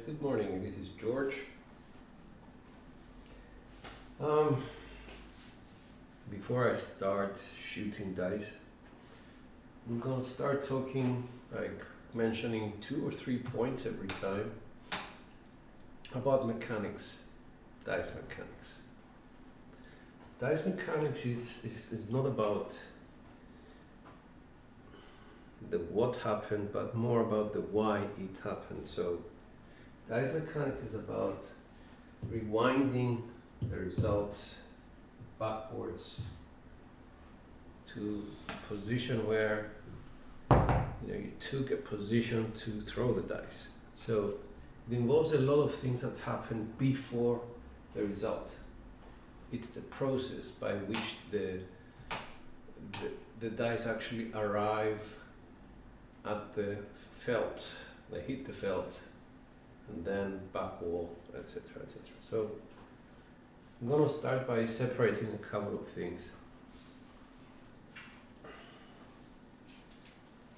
good morning. This is George. Before I start shooting dice, I'm gonna start talking, mentioning 2 or 3 points every time about mechanics, dice mechanics. Dice mechanics is not about the what happened, but more about the why it happened. So dice mechanics is about rewinding the results backwards to a position where you took a position to throw the dice. So it involves a lot of things that happen before the result. It's the process by which the dice actually arrive at the felt. They hit the felt and then back wall, etc., etc. So I'm going to start by separating a couple of things.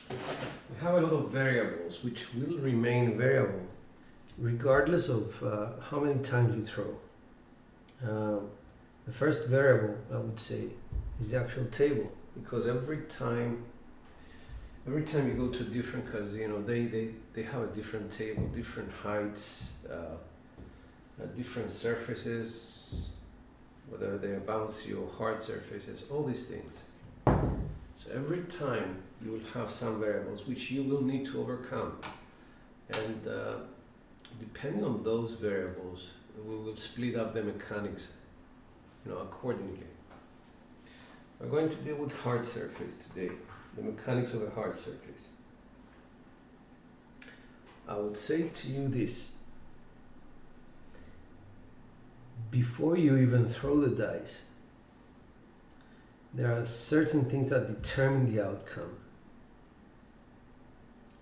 We have a lot of variables which will remain variable regardless of how many times you throw. The first variable, I would say, is the actual table, because every time you go to a different casino, they have a different table, different heights, different surfaces, whether they are bouncy or hard surfaces, all these things. So every time you will have some variables which you will need to overcome, and depending on those variables, we will split up the mechanics, accordingly. We're going to deal with hard surface today, the mechanics of a hard surface. I would say to you this: before you even throw the dice, there are certain things that determine the outcome.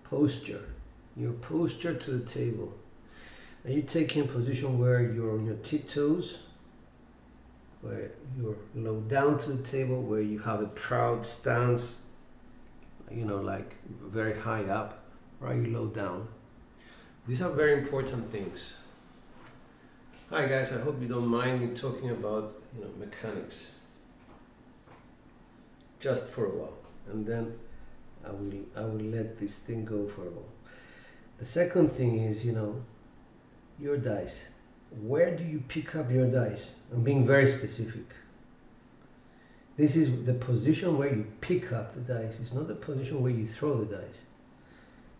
Posture, your posture to the table. Are you taking a position where you're on your tiptoes, where you're low down to the table, where you have a proud stance, like very high up, or are you low down? These are very important things. Hi guys, I hope you don't mind me talking about mechanics just for a while, and then I will let this thing go for a while. The second thing is, your dice. Where do you pick up your dice? I'm being very specific. This is the position where you pick up the dice. It's not the position where you throw the dice.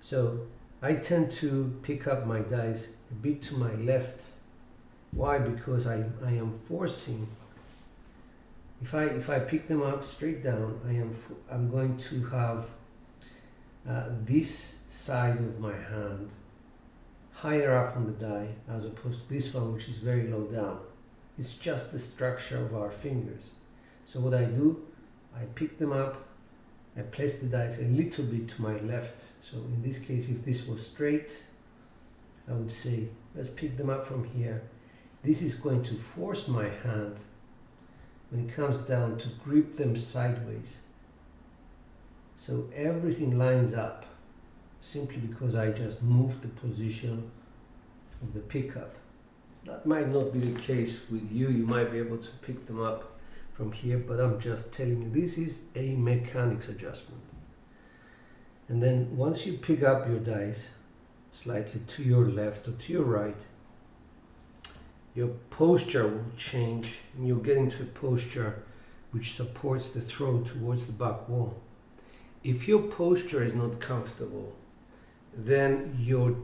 So I tend to pick up my dice a bit to my left. Why? Because I am forcing. If I pick them up straight down, I'm going to have this side of my hand higher up on the die as opposed to this one, which is very low down. It's just the structure of our fingers. So what I do, I pick them up, I place the dice a little bit to my left. So in this case, if this was straight, I would say, let's pick them up from here. This is going to force my hand, when it comes down, to grip them sideways. So everything lines up, simply because I just moved the position of the pickup. That might not be the case with you. You might be able to pick them up from here, but I'm just telling you, this is a mechanics adjustment. And then once you pick up your dice slightly to your left or to your right, your posture will change, and you'll get into a posture which supports the throw towards the back wall. If your posture is not comfortable, then your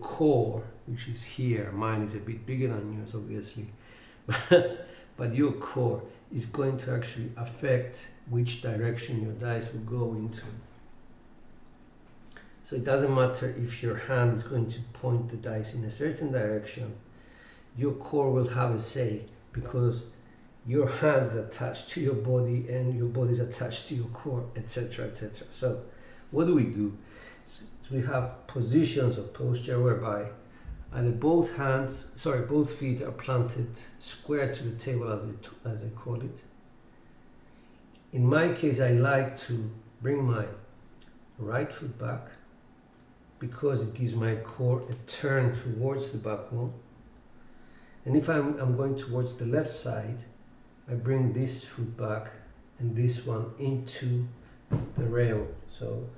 core, which is here, mine is a bit bigger than yours obviously, but your core is going to actually affect which direction your dice will go into. So it doesn't matter if your hand is going to point the dice in a certain direction, your core will have a say, because your hand is attached to your body and your body is attached to your core, etc., etc. So what do we do? So we have positions of posture whereby either both feet are planted square to the table, as I call it. In my case, I like to bring my right foot back, because it gives my core a turn towards the back wall. And if I'm going towards the left side, I bring this foot back and this one into the rail. So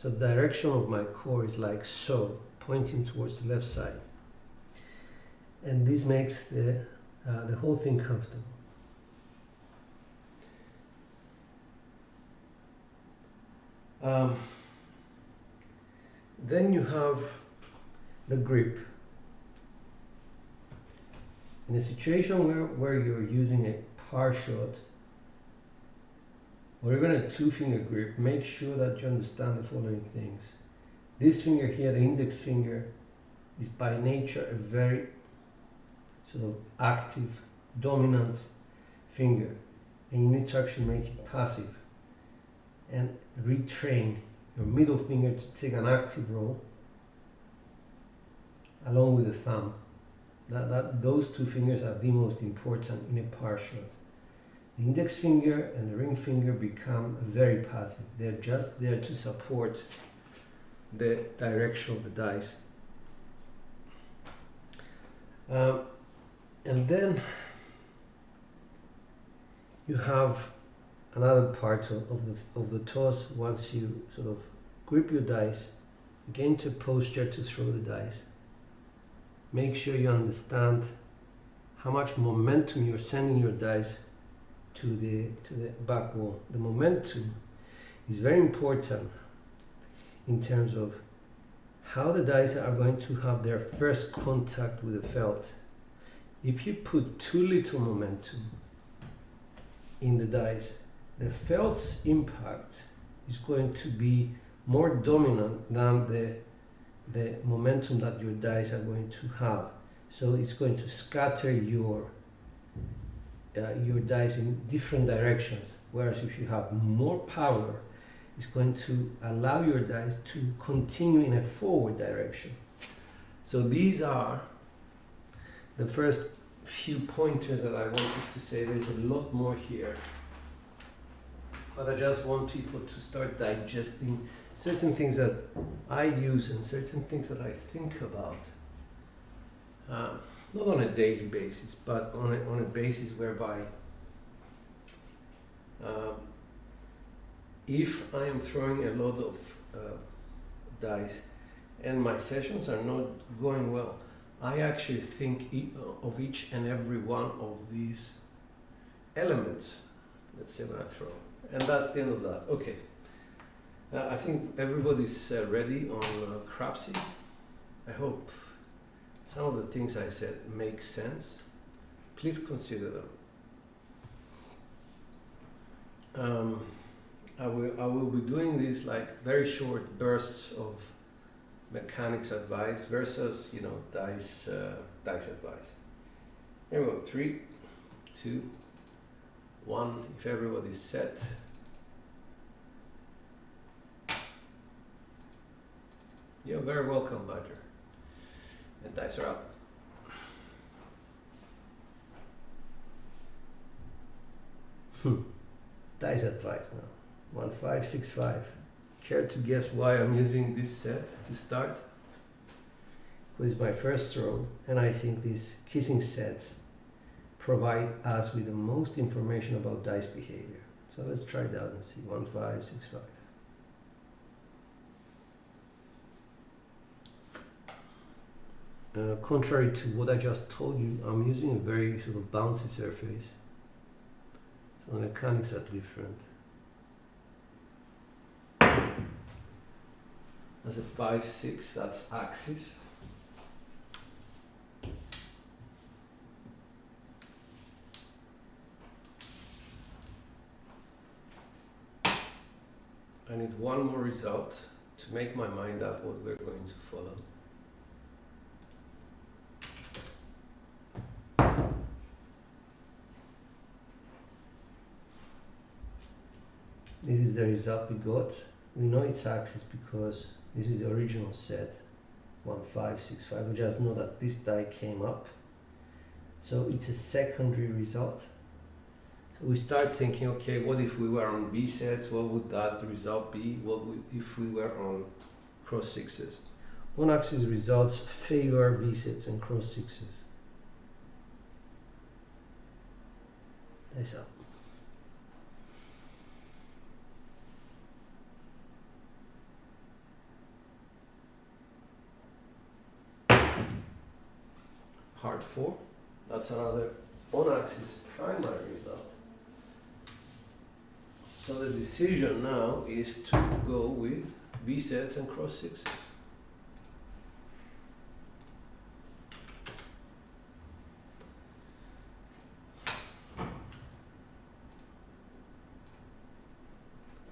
the direction of my core is like so, pointing towards the left side. And this makes the whole thing comfortable. Then you have the grip. In a situation where you're using a par shot or even a two-finger grip, make sure that you understand the following things. This finger here, the index finger, is by nature a very sort of active, dominant finger, and you need to actually make it passive and retrain your middle finger to take an active role along with the thumb. Those two fingers are the most important in a par shot. The index finger and the ring finger become very passive. They're just there to support the direction of the dice. And then you have another part of the toss. Once you sort of grip your dice, get into posture to throw the dice. Make sure you understand how much momentum you're sending your dice to the back wall. The momentum is very important in terms of how the dice are going to have their first contact with the felt. If you put too little momentum in the dice, the felt's impact is going to be more dominant than the momentum that your dice are going to have. So it's going to scatter your dice in different directions. Whereas if you have more power, it's going to allow your dice to continue in a forward direction. So these are the first few pointers that I wanted to say. There's a lot more here, but I just want people to start digesting certain things that I use and certain things that I think about, not on a daily basis, but on a basis whereby if I am throwing a lot of dice and my sessions are not going well, I actually think of each and every one of these elements, let's say, when I throw. And that's the end of that. Okay. I think everybody's ready on Crapsee. I hope some of the things I said make sense. Please consider them. I will be doing these like very short bursts of mechanics advice versus, you know, dice advice. Here we go. 3, 2, 1. If everybody's set. You're very welcome, Badger. And dice are up. Dice advice now. 1, 5, 6, 5. Care to guess why I'm using this set to start? Because it's my first throw, and I think these kissing sets provide us with the most information about dice behavior. So let's try it out and see. 1, 5, 6, 5. Contrary to what I just told you, I'm using a very sort of bouncy surface. So the mechanics are different. That's a 5, 6, that's axis. I need one more result to make my mind up what we're going to follow. This is the result we got. We know it's axis because this is the original set, 1, 5, 6, 5. We just know that this die came up. So it's a secondary result. So we start thinking, okay, what if we were on B sets? What would that result be? What would if we were on cross sixes? On-axis results favor V-sets and cross sixes. Nice up. Hard 4. That's another on-axis primary result. So the decision now is to go with V-sets and cross sixes.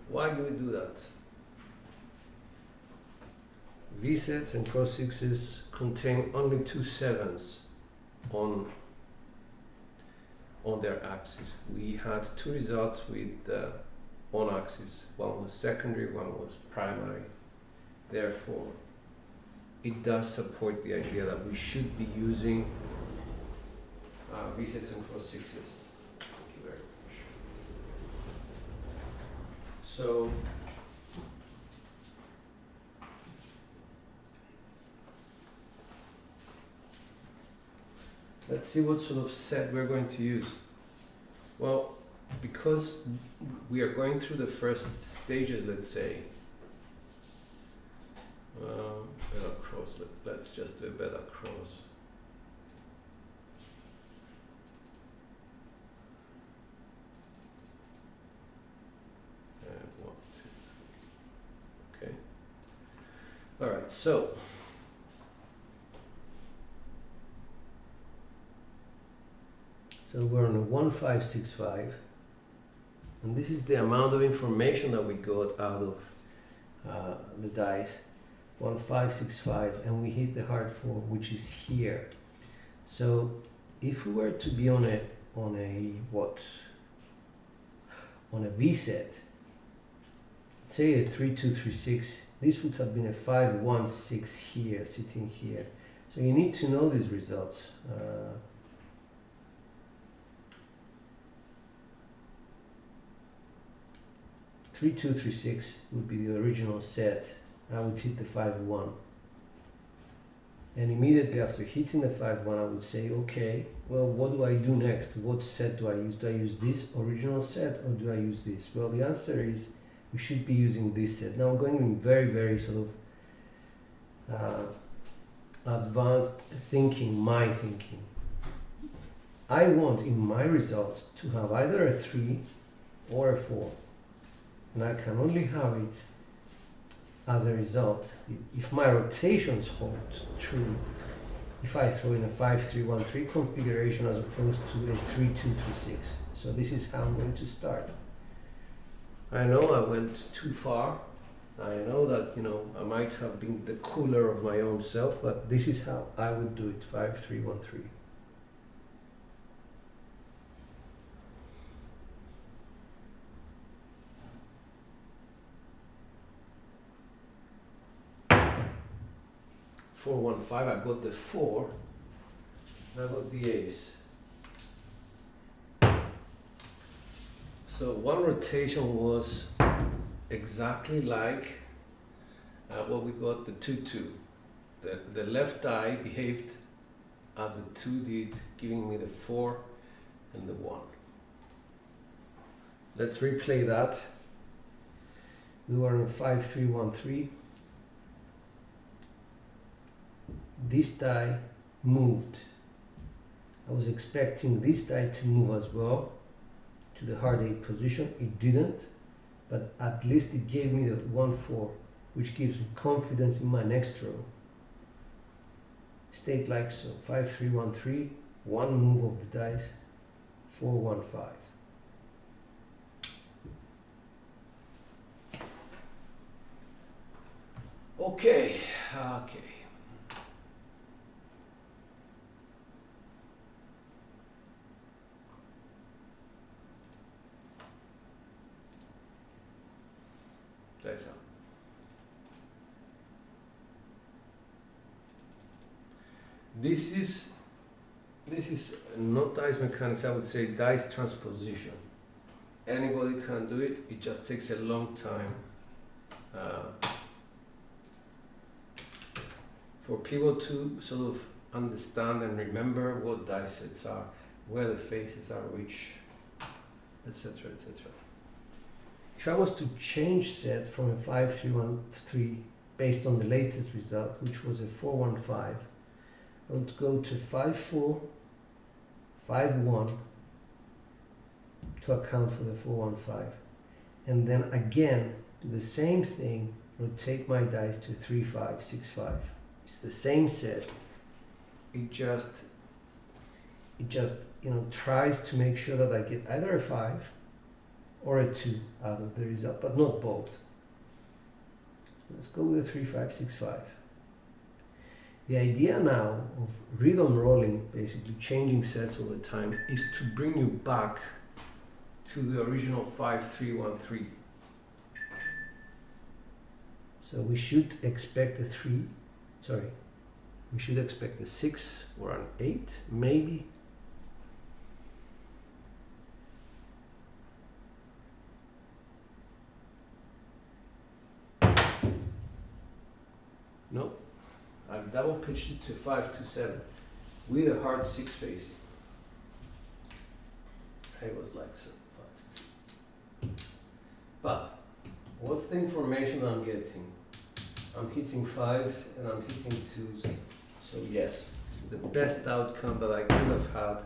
Why do we do that? V-sets and cross sixes contain only 2 sevens on their axis. We had 2 results with the on-axis. One was secondary, one was primary. Therefore, it does support the idea that we should be using V-sets and cross sixes. Thank you very much. So, let's see what sort of set we're going to use. Well, because we are going through the first stages, let's say, better cross, let's just do a better cross. And 1, 2, 3. Okay. All right, so we're on a 1565, and this is the amount of information that we got out of the dice. 1565, and we hit the hard 4, which is here. So if we were to be on a V set, say a 3236, this would have been a 516 here, sitting here. So you need to know these results. 3236 would be the original set. I would hit the 5-1. And immediately after hitting the 5-1, I would say, okay, well, what do I do next? What set do I use? Do I use this original set or do I use this? Well, the answer is we should be using this set. Now I'm going in very, very sort of advanced thinking, my thinking. I want in my results to have either a 3 or a 4. And I can only have it as a result if my rotations hold true, if I throw in a 5-3-1-3 configuration as opposed to a 3-2-3-6. So this is how I'm going to start. I know I went too far. I know that, you know, I might have been the cooler of my own self, but this is how I would do it, 5-3-1-3. Four, 1, 5, I got the 4, and I got the ace. So one rotation was exactly like what we got the 2-2. The left eye behaved as the 2 did, giving me the 4 and the 1. Let's replay that. We were in 5-3-1-3. This die moved. I was expecting this die to move as well to the hard 8 position. It didn't, but at least it gave me the 1-4, which gives me confidence in my next row. Stayed like so, 5-3-1-3, one move of the dice, 4-1-5. Okay. Dice up. This is not dice mechanics, I would say dice transposition. Anybody can do it, it just takes a long time. for people to sort of understand and remember what die sets are, where the faces are, which, etc., etc. If I was to change sets from a 5-3-1-3 based on the latest result, which was a 4-1-5, I would go to 5-4, 5-1 to account for the 4-1-5, and then again do the same thing, rotate my dice to 3-5, 6-5. It's the same set. It just tries to make sure that I get either a 5 or a 2 out of the result, but not both. Let's go with a 3-5, 6-5. The idea now of rhythm rolling, basically changing sets all the time, is to bring you back to the original 5-3-1-3. So we should expect we should expect a 6 or an 8, maybe. No, I've double pitched it to 5-2-7 with a hard 6 facing. I was like so 5-2. But what's the information I'm getting? I'm hitting 5s and I'm hitting 2s. So yes, it's the best outcome that I could have had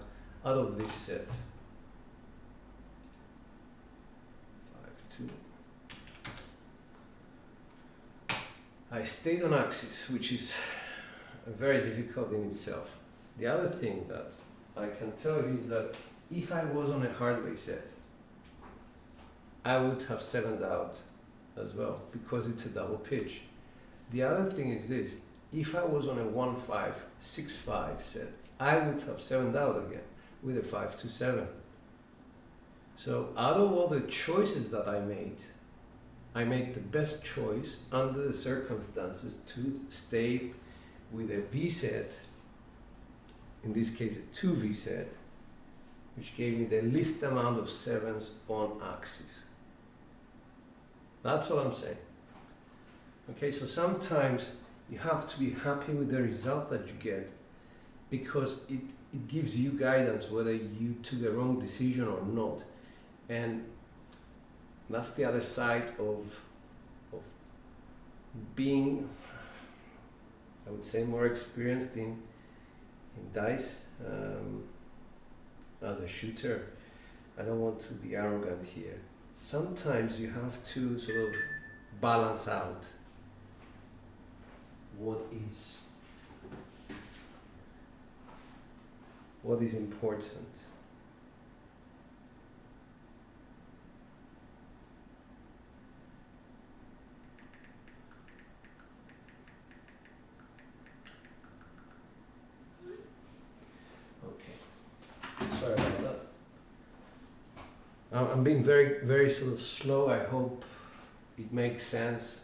out of this set. 5-2. I stayed on axis, which is very difficult in itself. The other thing that I can tell you is that if I was on a hardware set, I would have 7'd out as well, because it's a double pitch. The other thing is this: if I was on a 1-5, 6-5 set, I would have 7'd out again with a 5-2-7. So out of all the choices that I made the best choice under the circumstances to stay with a V set, in this case a 2V set, which gave me the least amount of 7s on axis. That's all I'm saying. Okay, so sometimes you have to be happy with the result that you get, because it gives you guidance whether you took a wrong decision or not. And that's the other side of being, I would say, more experienced in dice as a shooter. I don't want to be arrogant here. Sometimes you have to sort of balance out what is important. Sorry about that. I'm being very, very sort of slow. I hope it makes sense.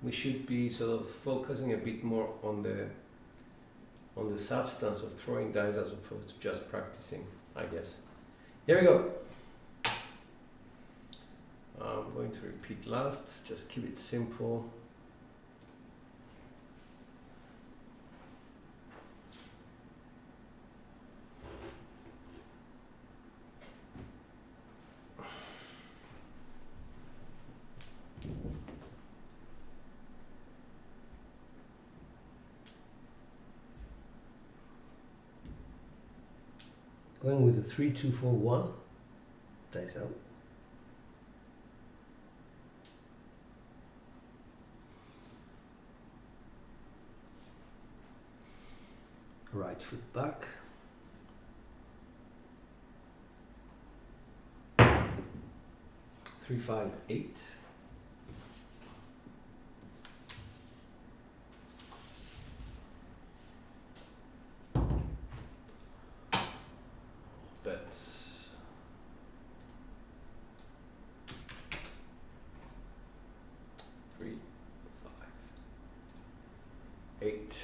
We should be sort of focusing a bit more on the substance of throwing dice as opposed to just practicing, I guess. Here we go. I'm going to repeat last. Just keep it simple. Going with the 3-2-4-1, dice out. Right foot back. Three, 5, 8. Bets. 3, 5, 8.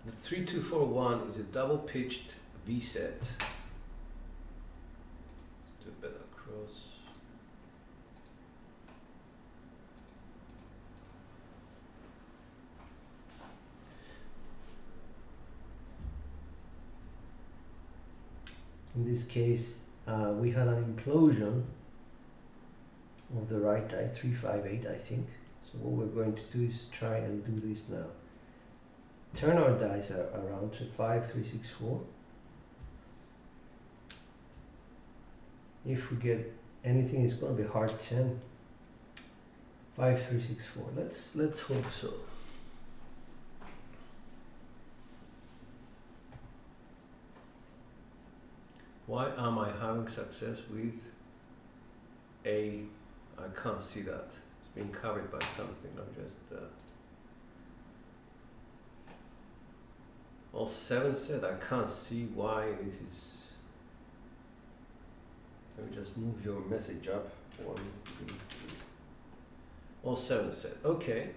The 3-2-4-1 is a double pitched V set. Let's do a better cross. In this case, we had an implosion of the right die, 358 I think. So what we're going to do is try and do this now. Turn our dice around to 5, 3, 6, 4. If we get anything, it's going to be hard 10. 5, 3, 6, 4. Let's hope so. Why am I having success with a? I can't see that. It's being covered by something. I'm just all 7 set. I can't see why this is. Let me just move your message up. 1, 2, 3. All 7 set. Okay.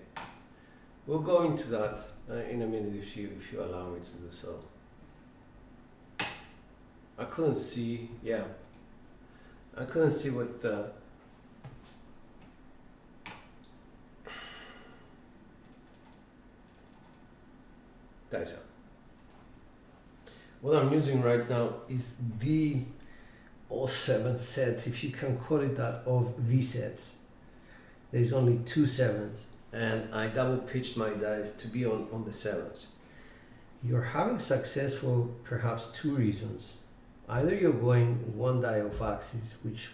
We'll go into that in a minute if you allow me to do so. I couldn't see. Yeah. I couldn't see what. Dice out. What I'm using right now is the all 7 sets, if you can call it that, of V sets. There's only 2 7s, and I double pitched my dice to be on the 7s. You're having success for perhaps 2 reasons. Either you're going 1 die off axis, which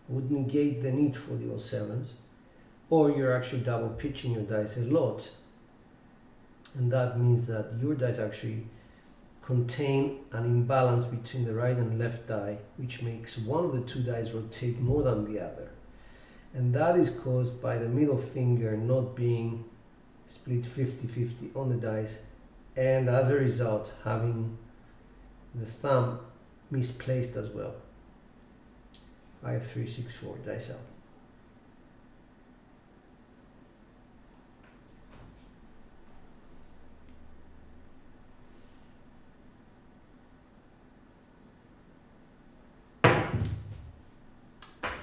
would negate the need for the all 7s, or you're actually double pitching your dice a lot. And that means that your dice actually contain an imbalance between the right and left die, which makes one of the 2 dice rotate more than the other. And that is caused by the middle finger not being split 50-50 on the dice, and as a result having the thumb misplaced as well. 5, 3, 6, 4, dice out.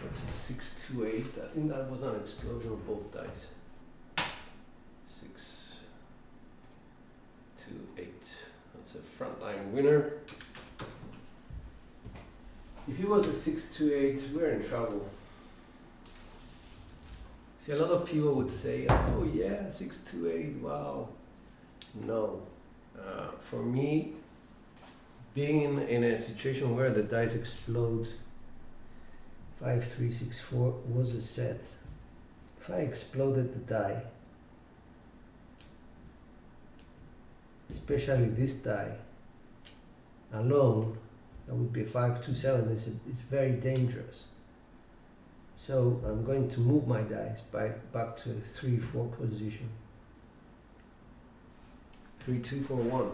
That's a 6, 2, 8. I think that was an explosion of both dice. 6, 2, 8. That's a frontline winner. If it was a 6, 2, 8, we're in trouble. See, a lot of people would say, oh yeah, 6, 2, 8, wow. No. For me, being in a situation where the dice explode, 5, 3, 6, 4 was a set. If I exploded the die, especially this die alone, that would be a 5, 2, 7. It's very dangerous. So I'm going to move my dice back to 3, 4 position. 3, 2, 4, 1.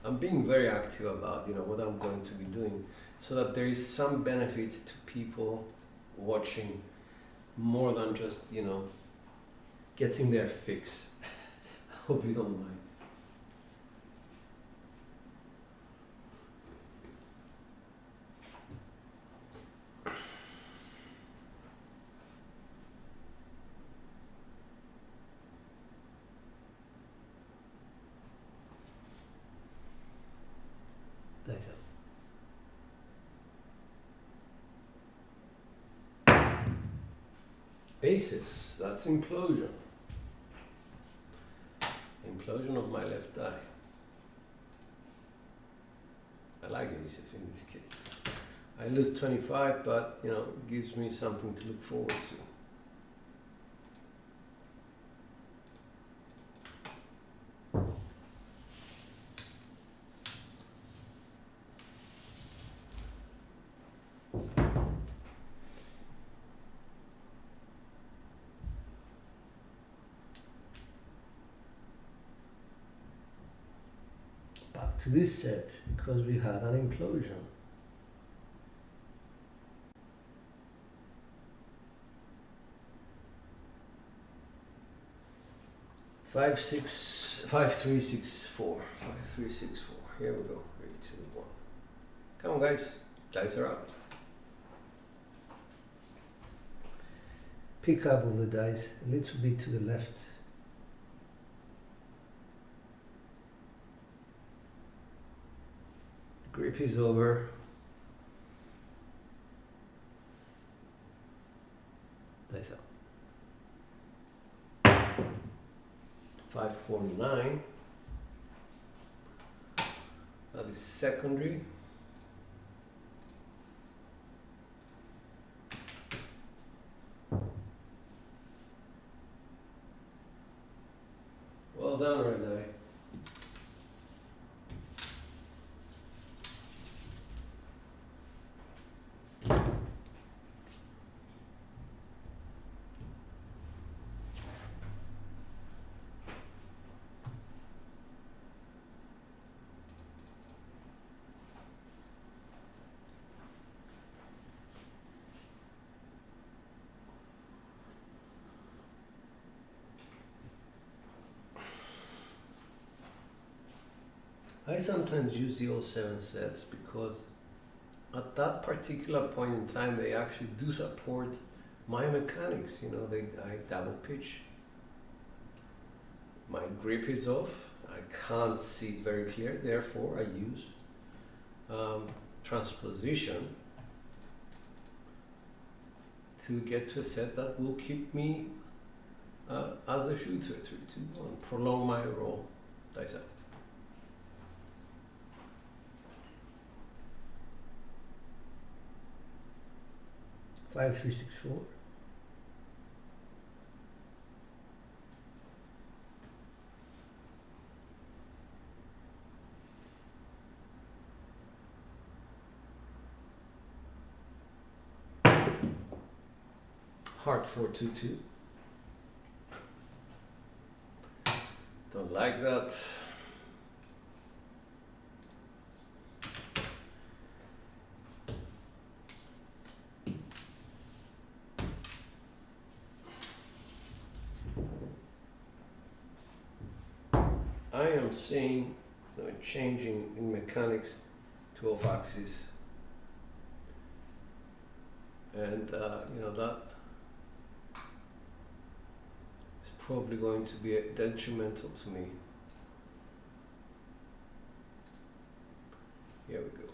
I'm being very active about what I'm going to be doing, so that there is some benefit to people watching more than just getting their fix. I hope you don't mind. Dice out. Aces, that's implosion. Implosion of my left die. I like aces in this case. I lose 25, but it gives me something to look forward to. To this set, because we had an implosion. 5, 6, 5, 3, 6, 4. 5, 3, 6, 4. Here we go. 3, 2, 1. Come on, guys. Dice are out. Pick up of the dice a little bit to the left. grip is over. That's out. 549. That is secondary. Well done, Red Eye. I sometimes use the 07 sets because at that particular point in time they actually do support my mechanics. You know, I double pitch, my grip is off, I can't see it very clear, therefore I use transposition to get to a set that will keep me as a shooter, 3, 2, 1, prolong my roll. Dice out. 5, 3, 6, 4. Heart 4, 2, 2. Don't like that. I am seeing changing in mechanics to off axis, and you know, that is probably going to be detrimental to me. Here we go.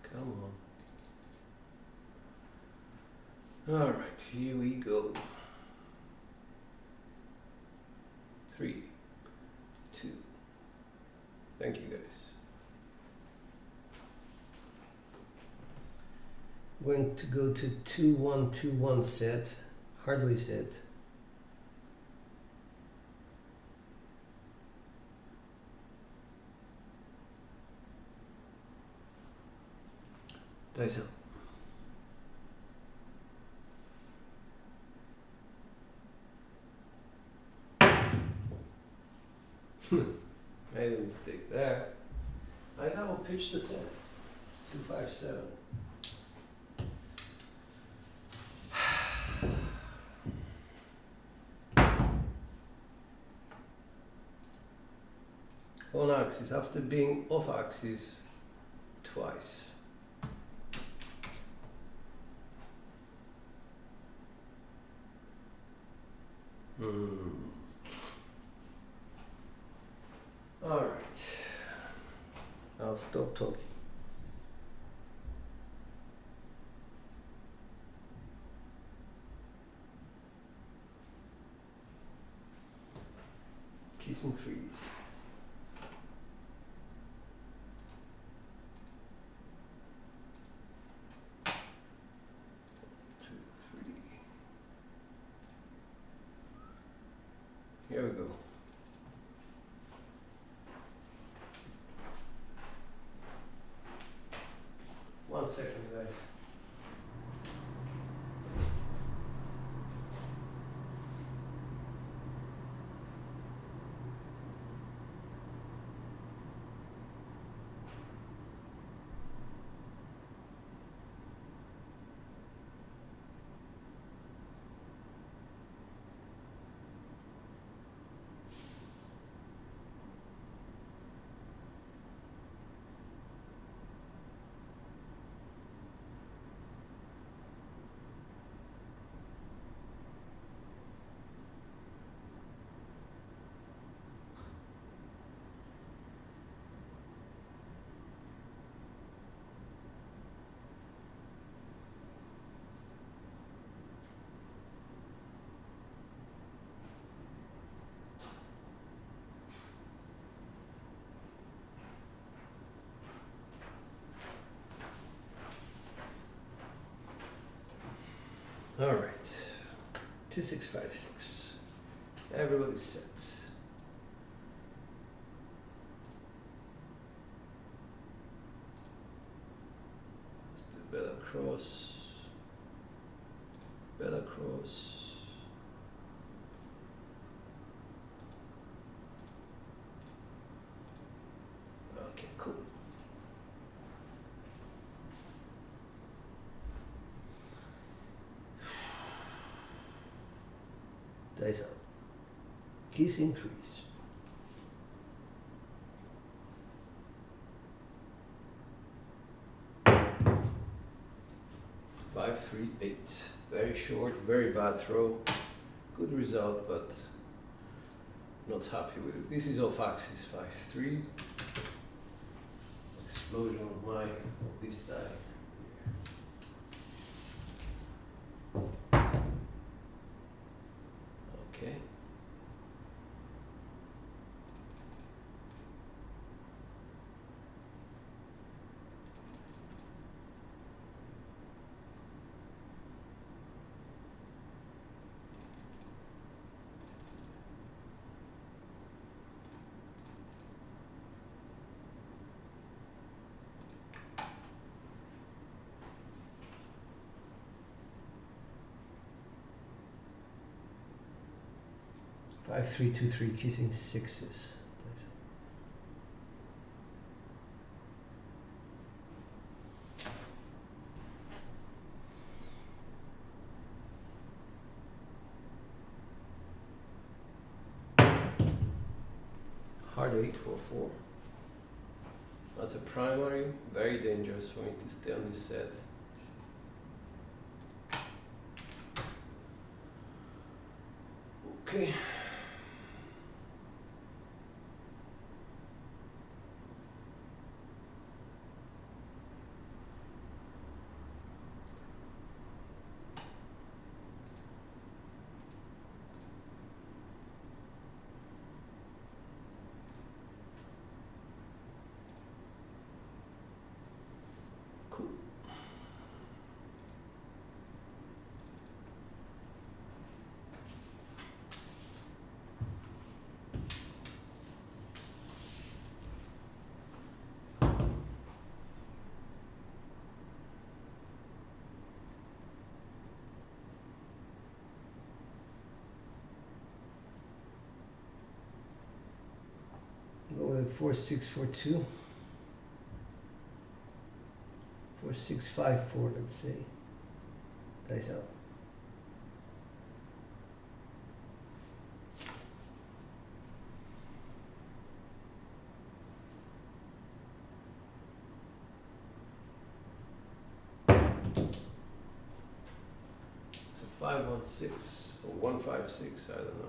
Come on. All right, here we go. 3, 2. Thank you, guys. I'm going to go to 2, 1, 2, 1 set, hardway set. Dice out. Made a mistake there. I double pitched the set. 2, 5, 7. On axis after being off axis twice. All right, I'll stop talking. Kissing threes. 2, 3. Here we go. One second, guys. 2656. Everybody's set. Let's do Bella Cross. Bella Cross. Okay, cool. Dice up. Keys in threes. Five, 3, 8. Very short, very bad throw. Good result, but not happy with it. This is off axis 5-3. Explosion of this die. Okay. Five, 3, 2, 3, kissing sixes. Hard 8 for 4. That's a primary, very dangerous for me to stay on this set. Okay. Cool. Go with 4, 6, 4, 2. 4, 6, 5, 4, let's say. Dice out. It's a 5, 1, 6 or 1, 5, 6, I don't know.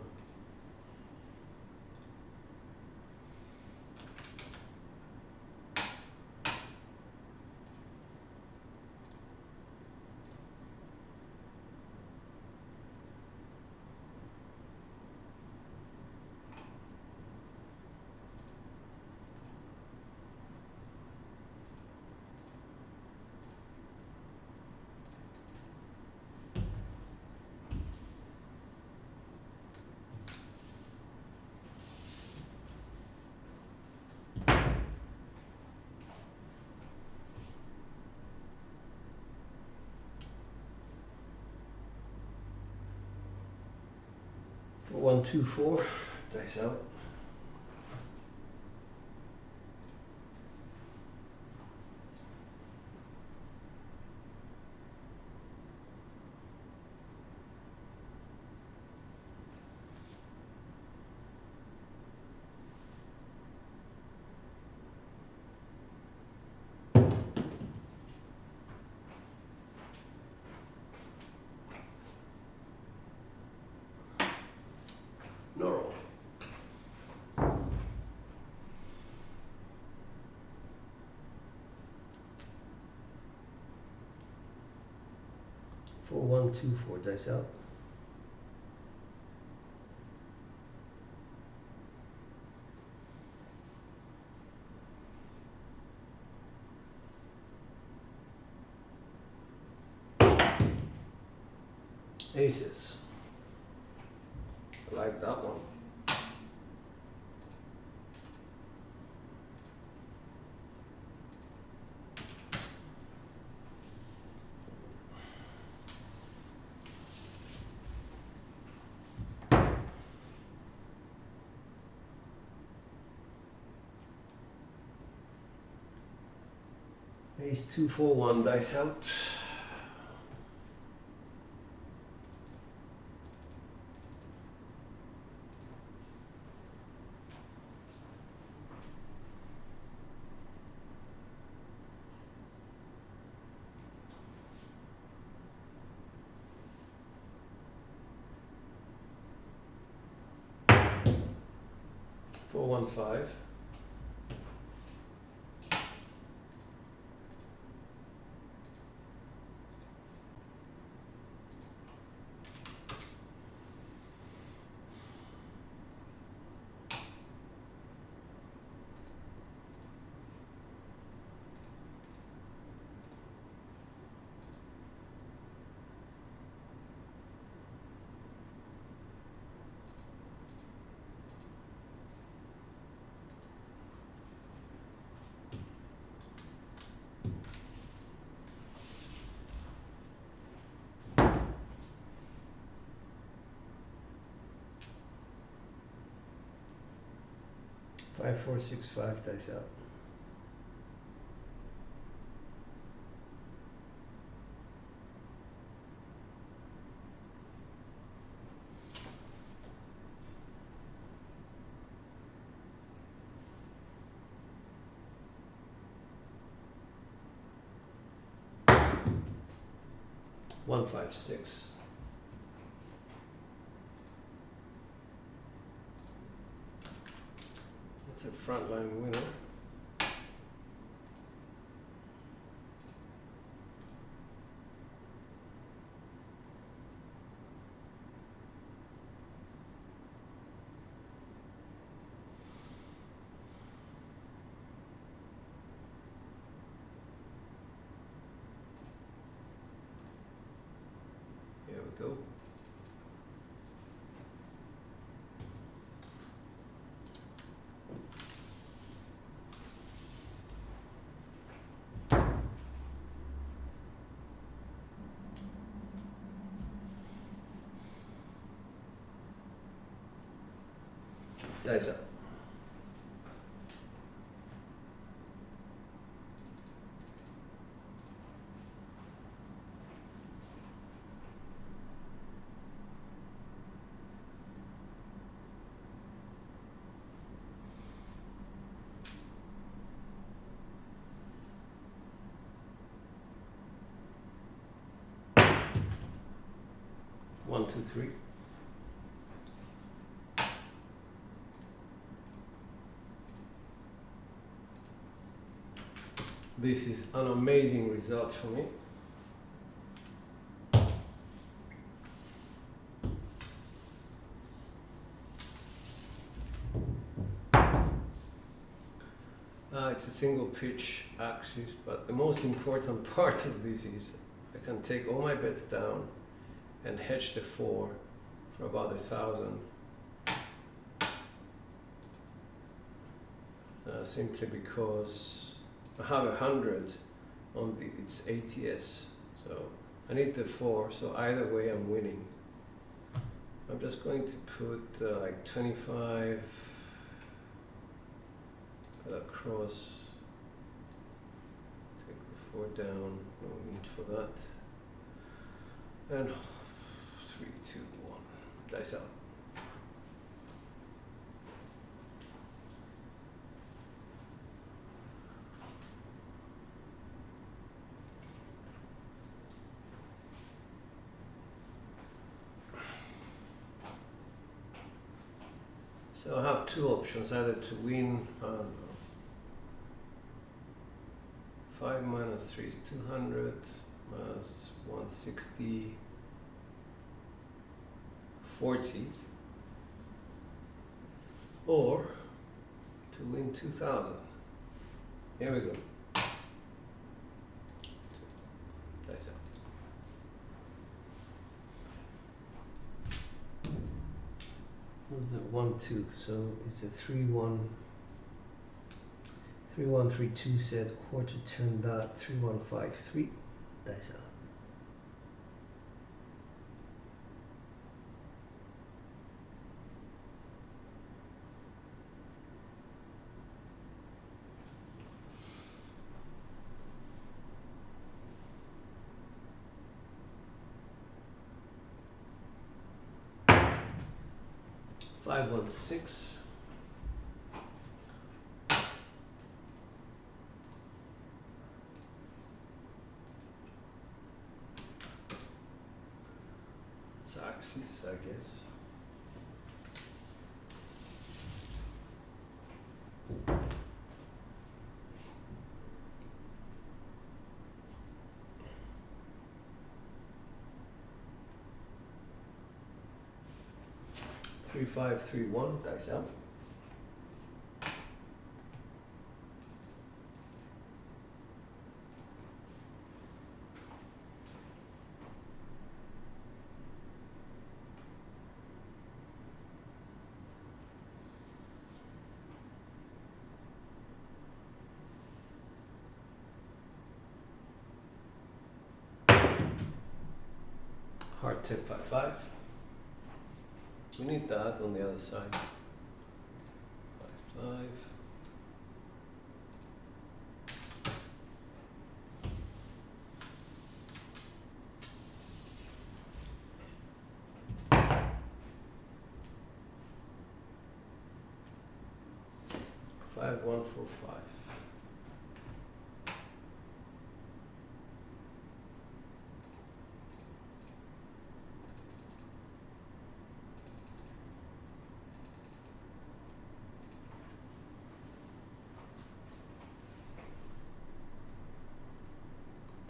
For 1, 2, 4, dice out. No roll. For 1, 2, 4, dice out. Aces. like that one. Ace 2 4 1 dice out. Four 1 5. Five 4 6 5 dice out. One 5 6. That's a frontline winner. Here we go. Dice up. One 2 3. This is an amazing result for me. It's a single pitch axis, but the most important part of this is I can take all my bets down and hedge the 4 for about 1,000. Simply because I have 100 on its ATS, so I need the 4, so either way I'm winning. I'm just going to put like 25 across, take the 4 down, no need for that, and 3 2 1 dice out. So I have two options, either to win, I don't know, 5 minus 3 is 200, minus 160, 40, or to win 2,000. Here we go. Dice out. was that 1 2? So it's a 3 1 3 1 3 2 set, quarter turn that 3 1 5 3, dice out. Five 1 6. It's axis, I guess. Three 5 3 1, dice out. Hard tip 5 5. We need that on the other side. 5 5. Five 1 4 5.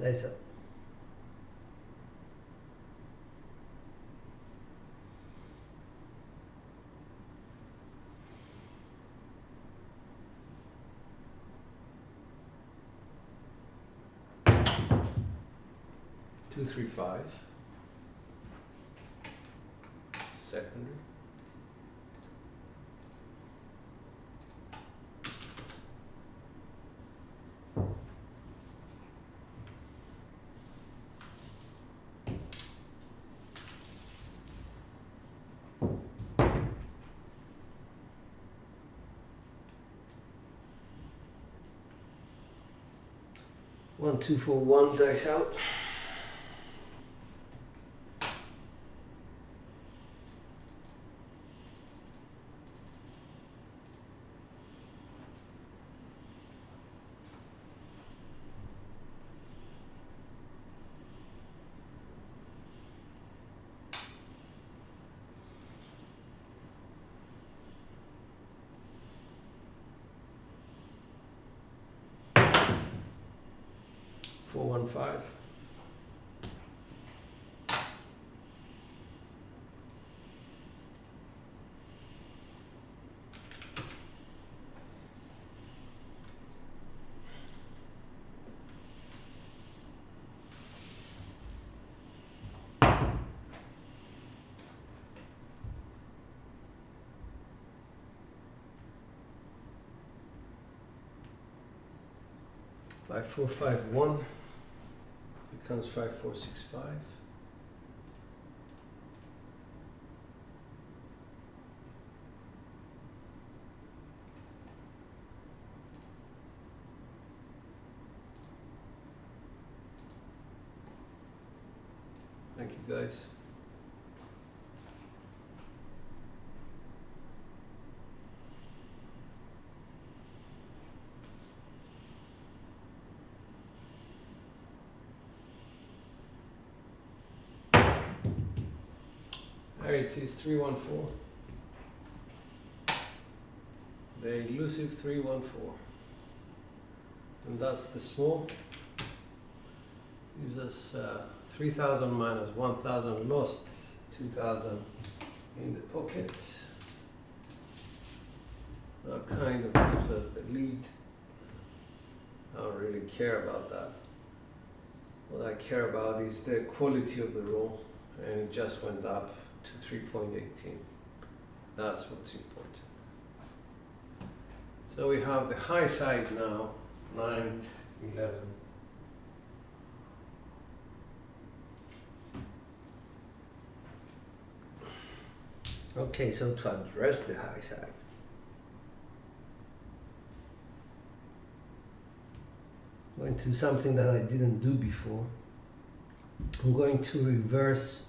Dice up. Two 3 5. Secondary. One 2 4 1, dice out. Four 1 5. Five 4 5 1. Becomes 5 4 6 5. Thank you, guys. Alright, it's 3 1 4. The elusive 3 1 4. And that's the small. Gives us 3000 minus 1000 lost, 2000 in the pocket. That kind of gives us the lead. I don't really care about that. What I care about is the quality of the roll, and it just went up to 3.18. That's what's important. So we have the high side now, 9, 11. Okay, so to address the high side, I'm going to do something that I didn't do before. I'm going to reverse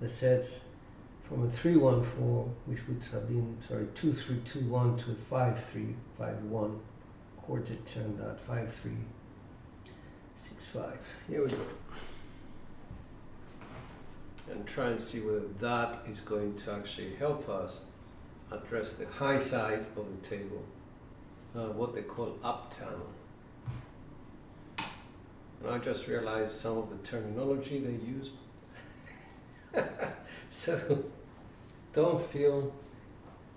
the sets from a 3-1-4, which would have been, 2-3-2-1 to a 5-3-5-1, quartet turned that 5-3-6-5. Here we go. And try and see whether that is going to actually help us address the high side of the table, what they call uptown. And I just realized some of the terminology they use. So don't feel,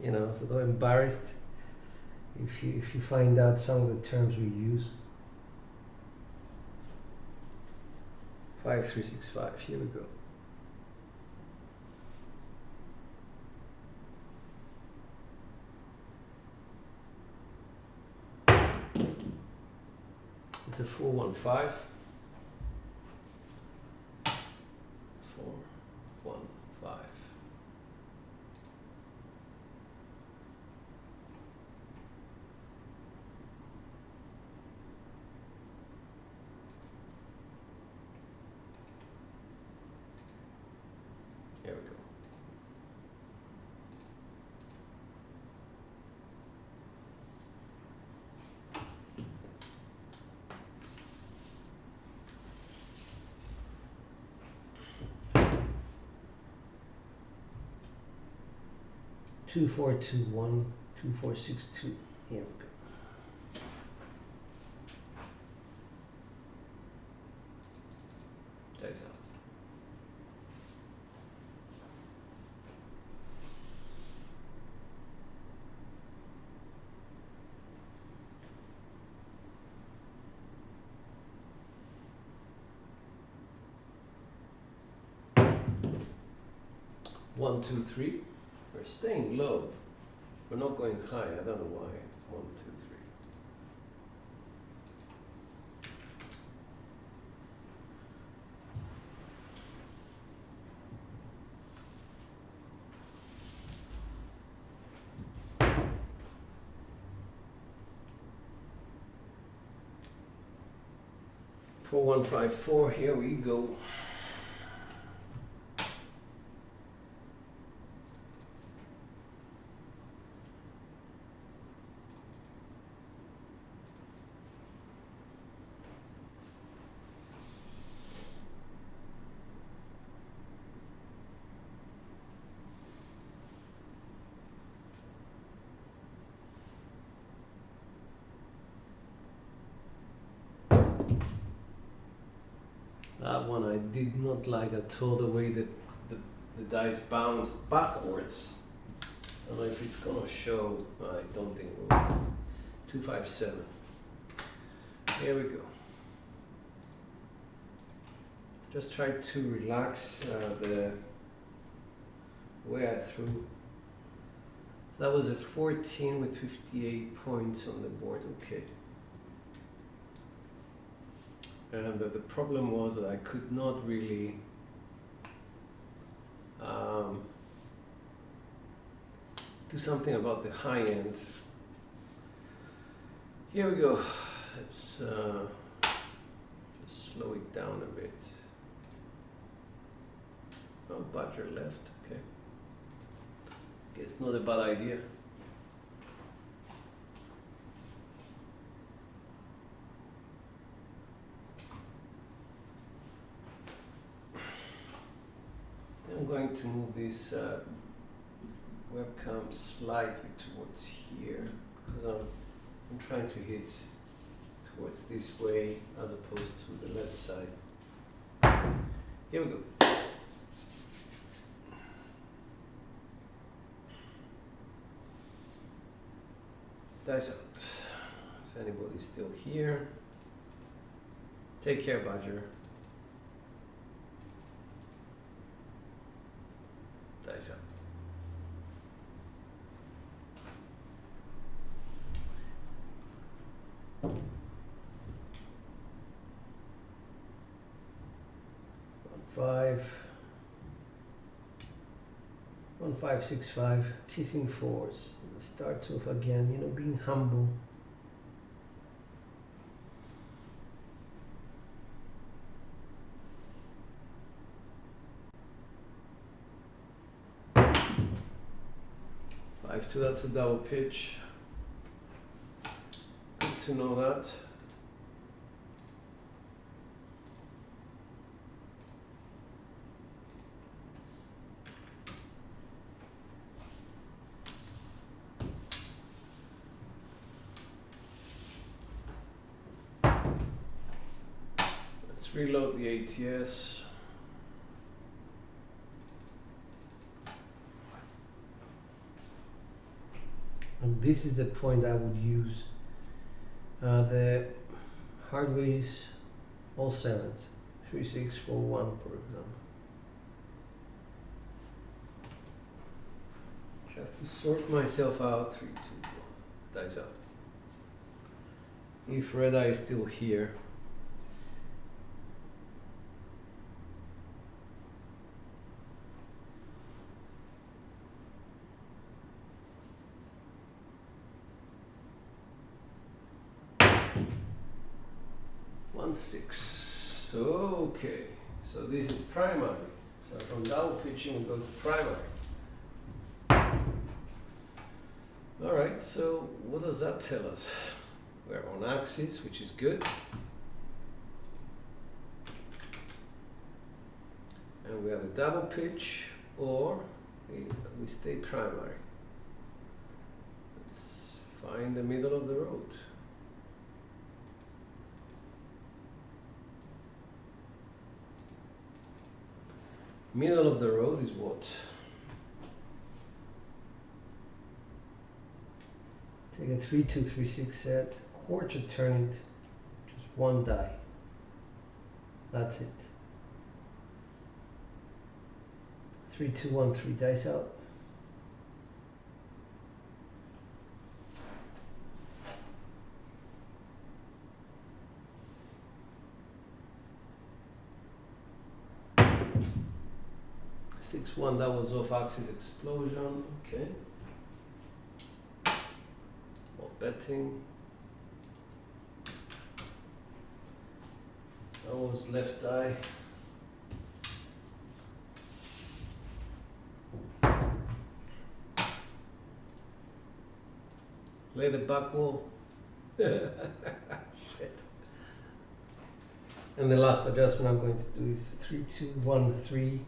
so don't embarrassed if you find out some of the terms we use. 5-3-6-5, here we go. It's a 4-1-5. 4-1-5. Here we go. Two, 4, 2, 1, 2, 4, 6, 2. Here we go. Dice out. One, 2, 3. We're staying low. We're not going high. I don't know why. 1, 2, 3. Four, 1, 5, 4. Here we go. That one I did not like at all, the way that the dice bounced backwards. I don't know if it's gonna show. I don't think it will. 2, 5, 7. Here we go. Just try to relax the way I threw. So that was a 14 with 58 points on the board. Okay. And the problem was that I could not really do something about the high end. Here we go. Let's just slow it down a bit. Oh, Badger left. Okay. Guess not a bad idea. I'm going to move this webcam slightly towards here because I'm trying to hit towards this way as opposed to the left side. Here we go. Dice out. If anybody's still here, take care, Badger. Dice out. 1565, kissing fours. Starts off again, you know, being humble. Five two, that's a double pitch. Good to know that. Let's reload the ATS. And this is the point I would use. The hard ways, all sevens, 3, 6, 4, 1, for example. Just to sort myself out, 3, 2, 1, dice up. If red eye is still here, six. Okay, so this is primary. So from double pitching we go to primary. All right, so what does that tell us? We're on axis, which is good. And we have a double pitch, or we stay primary. Let's find the middle of the road. Middle of the road is what? Take a 3, 2, 3, 6 set, quarter turn it, just one die. That's it. 3, 2, 1, 3 dice out. Six, 1, that was off axis explosion, okay. More betting. That was left eye. Lay the back wall. Shit. And the last adjustment I'm going to do is 3, 2, 1, 3.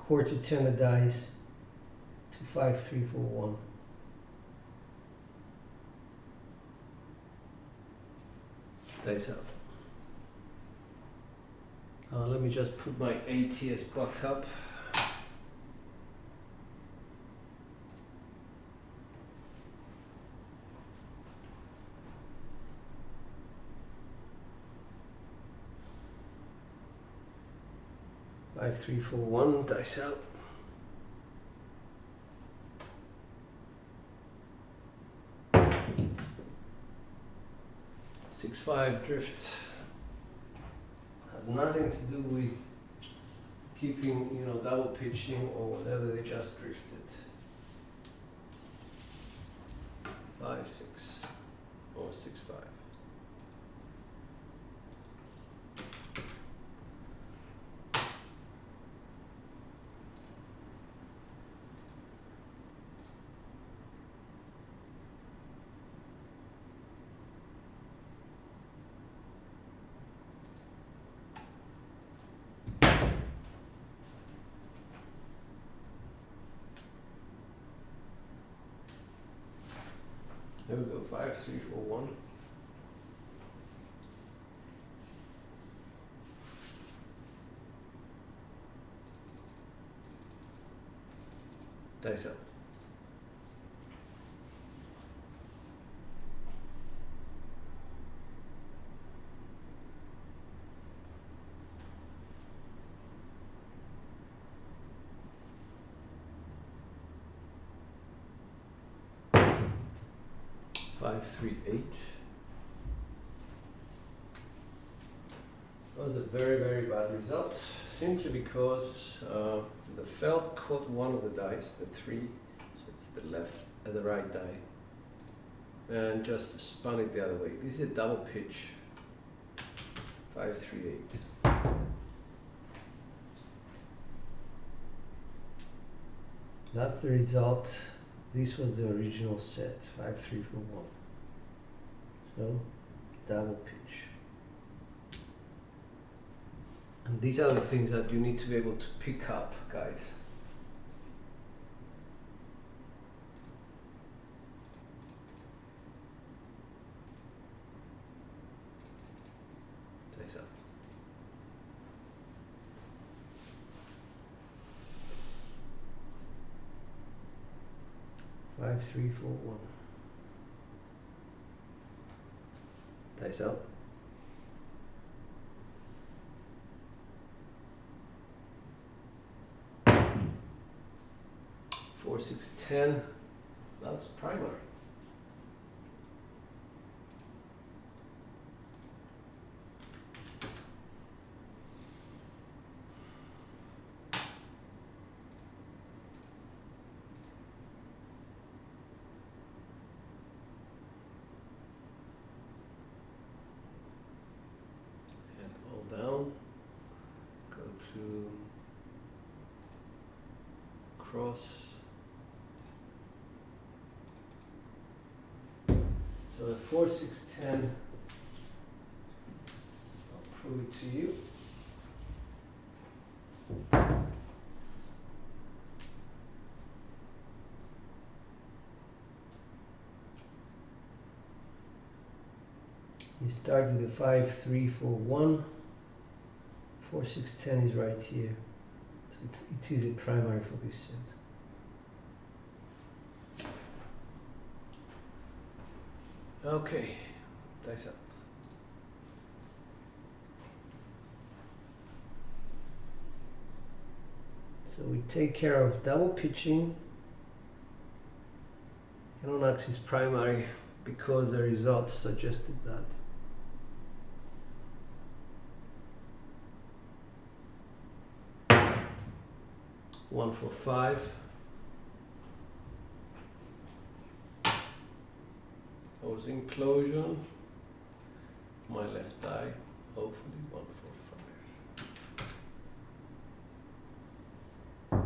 Quarter turn the dice to 5, 3, 4, 1. Dice out. Let me just put my ATS back up. Five, 3, 4, 1, dice out. Six, 5 drift. Had nothing to do with keeping, you know, double pitching or whatever, they just drifted. 5, 6 or 6, 5. There we go, 5, 3, 4, 1. Dice up. Five, 3, 8. That was a very, very bad result, simply because the felt caught one of the dice, the 3, so it's the left and the right die, and just spun it the other way. This is a double pitch, 538. That's the result. This was the original set, 5-3-4-1. So, double pitch. And these are the things that you need to be able to pick up, guys. Dice up. Five, 3, 4, 1. Dice out. 4, 6, 10. That's primary. And all down. Go to cross. So the 4, 6, 10, I'll prove it to you. You start with the 5, 3, 4, 1. 4, 6, 10 is right here. So it is a primary for this set. Okay, dice out. So we take care of double pitching and on axis primary because the results suggested that. One for 5. Opposing closure of my left die, hopefully 1, 4, 5.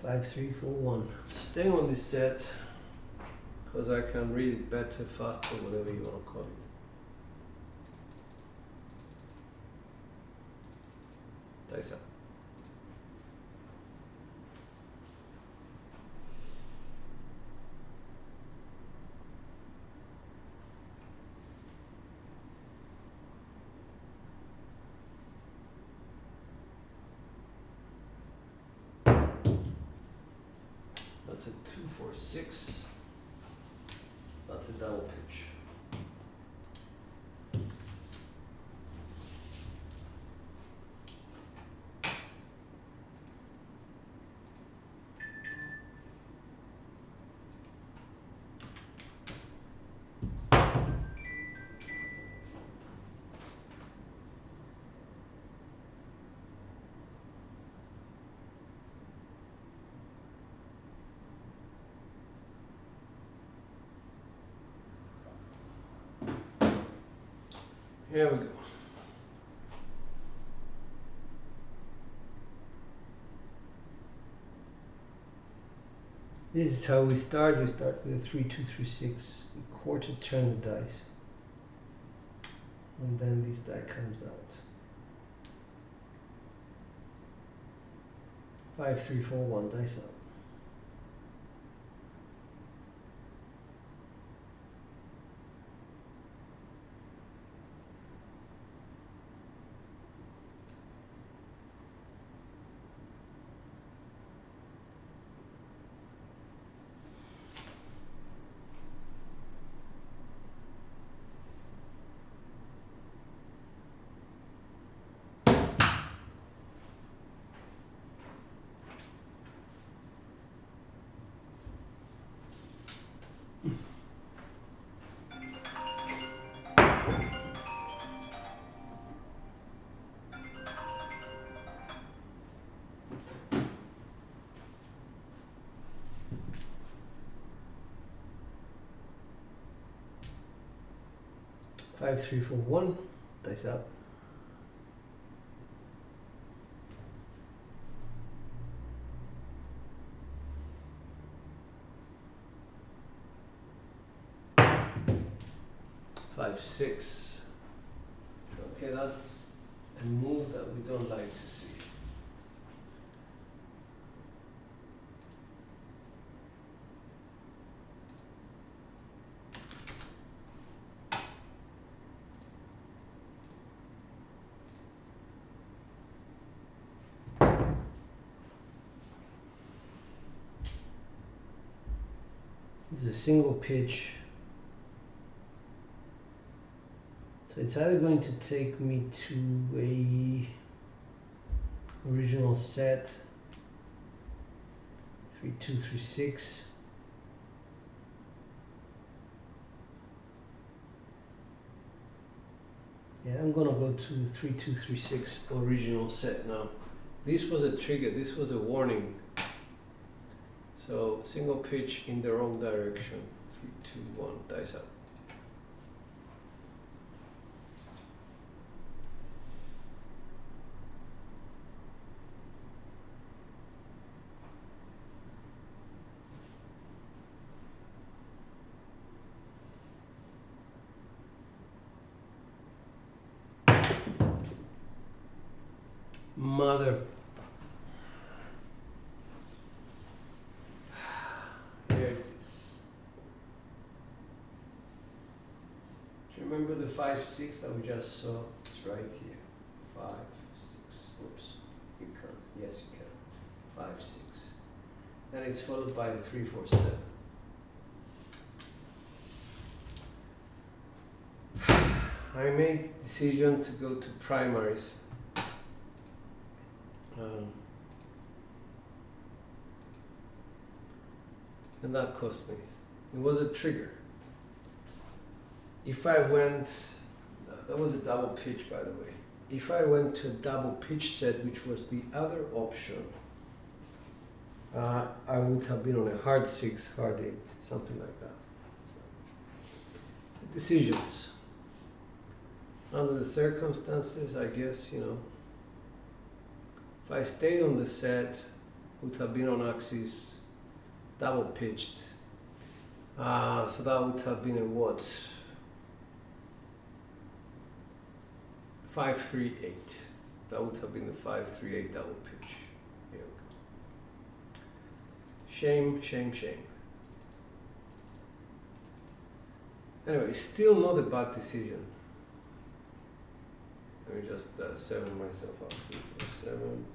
Five, 3, 4, 1. Stay on this set. Because I can read it better, faster, whatever you want to call it. Dice up. That's a 2, 4, 6. That's a double pitch. Here we go. This is how we start. We start with a 3, 2, 3, 6. We quarter turn the dice. And then this die comes out. 5, 3, 4, 1, dice out. 5, 3, 4, 1, dice up. Five, 6. Okay, that's a move that we don't like to see. This is a single pitch. So it's either going to take me to a original set 3, 2, 3, 6. Yeah, I'm gonna go to 3, 2, 3, 6 original set now. This was a trigger, this was a warning. So single pitch in the wrong direction. 3, 2, 1, dice up. Mother. Here it is. Do you remember the 5, 6 that we just saw? It's right here. 5, 6. Oops. You can't. Yes, you can. 5, 6. And it's followed by a 3, 4, 7. I made the decision to go to primaries. And that cost me. It was a trigger. If I went, that was a double pitch by the way. If I went to a double pitch set, which was the other option, I would have been on a hard 6, hard 8, something like that. So, decisions. Under the circumstances, I guess, you know, if I stayed on the set, would have been on axis, double pitched. So that would have been a what? 5, 3, 8. That would have been the 5, 3, 8 double pitch. Here we go. Shame, shame, shame. Anyway, still not a bad decision. Let me just 7 myself up. 3, 4, 7.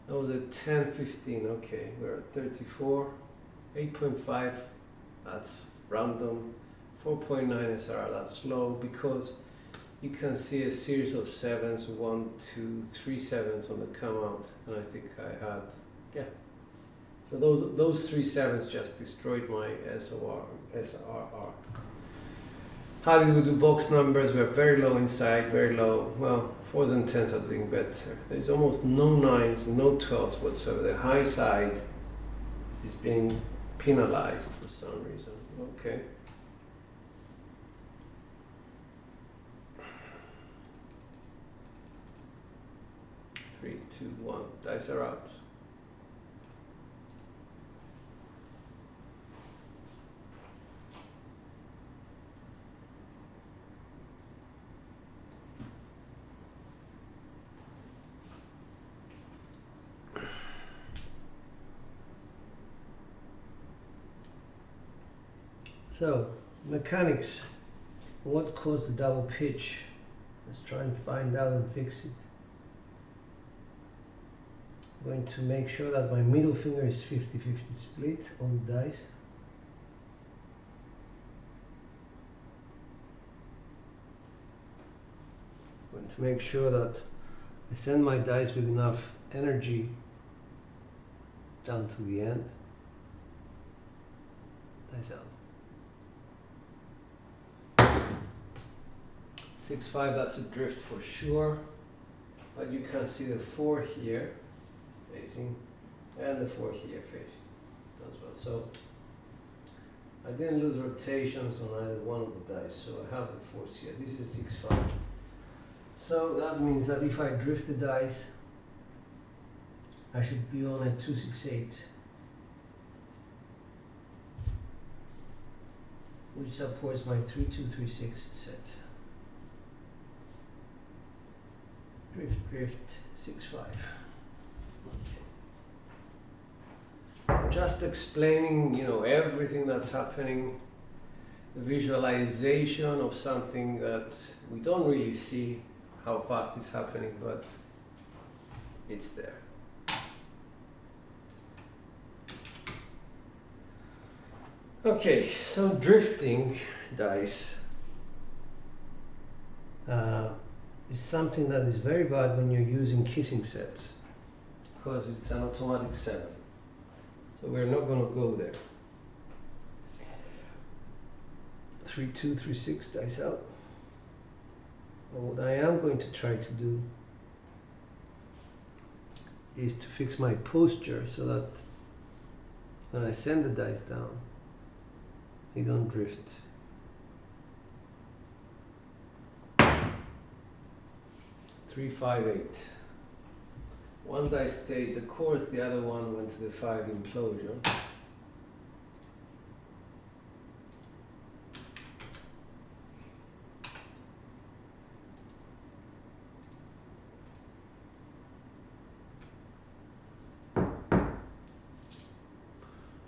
That was a 10, 15. Okay, we're at 34. 8.5. That's random. 4.9 SR. That's low because you can see a series of 7s. 1, 2, 3 7s on the come out, and I think I had, yeah. So those 3 7s just destroyed my SRR. How did we do box numbers? We're very low inside, very low. Well, 4s and 10s are doing better. There's almost no 9s, no 12s whatsoever. The high side is being penalized for some reason. Okay. Three, 2, 1. Dice are out. So, mechanics. What caused the double pitch? Let's try and find out and fix it. I'm going to make sure that my middle finger is 50-50 split on the dice. I'm going to make sure that I send my dice with enough energy down to the end. Dice out. 6, 5, that's a drift for sure, but you can see the 4 here facing and the 4 here facing as well. So I didn't lose rotations on either one of the dice, so I have the force here. This is 6-5. So that means that if I drift the dice, I should be on a 2-6-8, which supports my 3-2-3-6 set. Drift, drift, 6-5. Okay. Just explaining, you know, everything that's happening, the visualization of something that we don't really see how fast it's happening, but it's there. Okay, so drifting dice is something that is very bad when you're using kissing sets, because it's an automatic 7. So we're not going to go there. 3-2, 3-6 dice out. But what I am going to try to do is to fix my posture so that when I send the dice down, they don't drift. 3-5-8. One dice stayed the course, the other one went to the 5 implosion.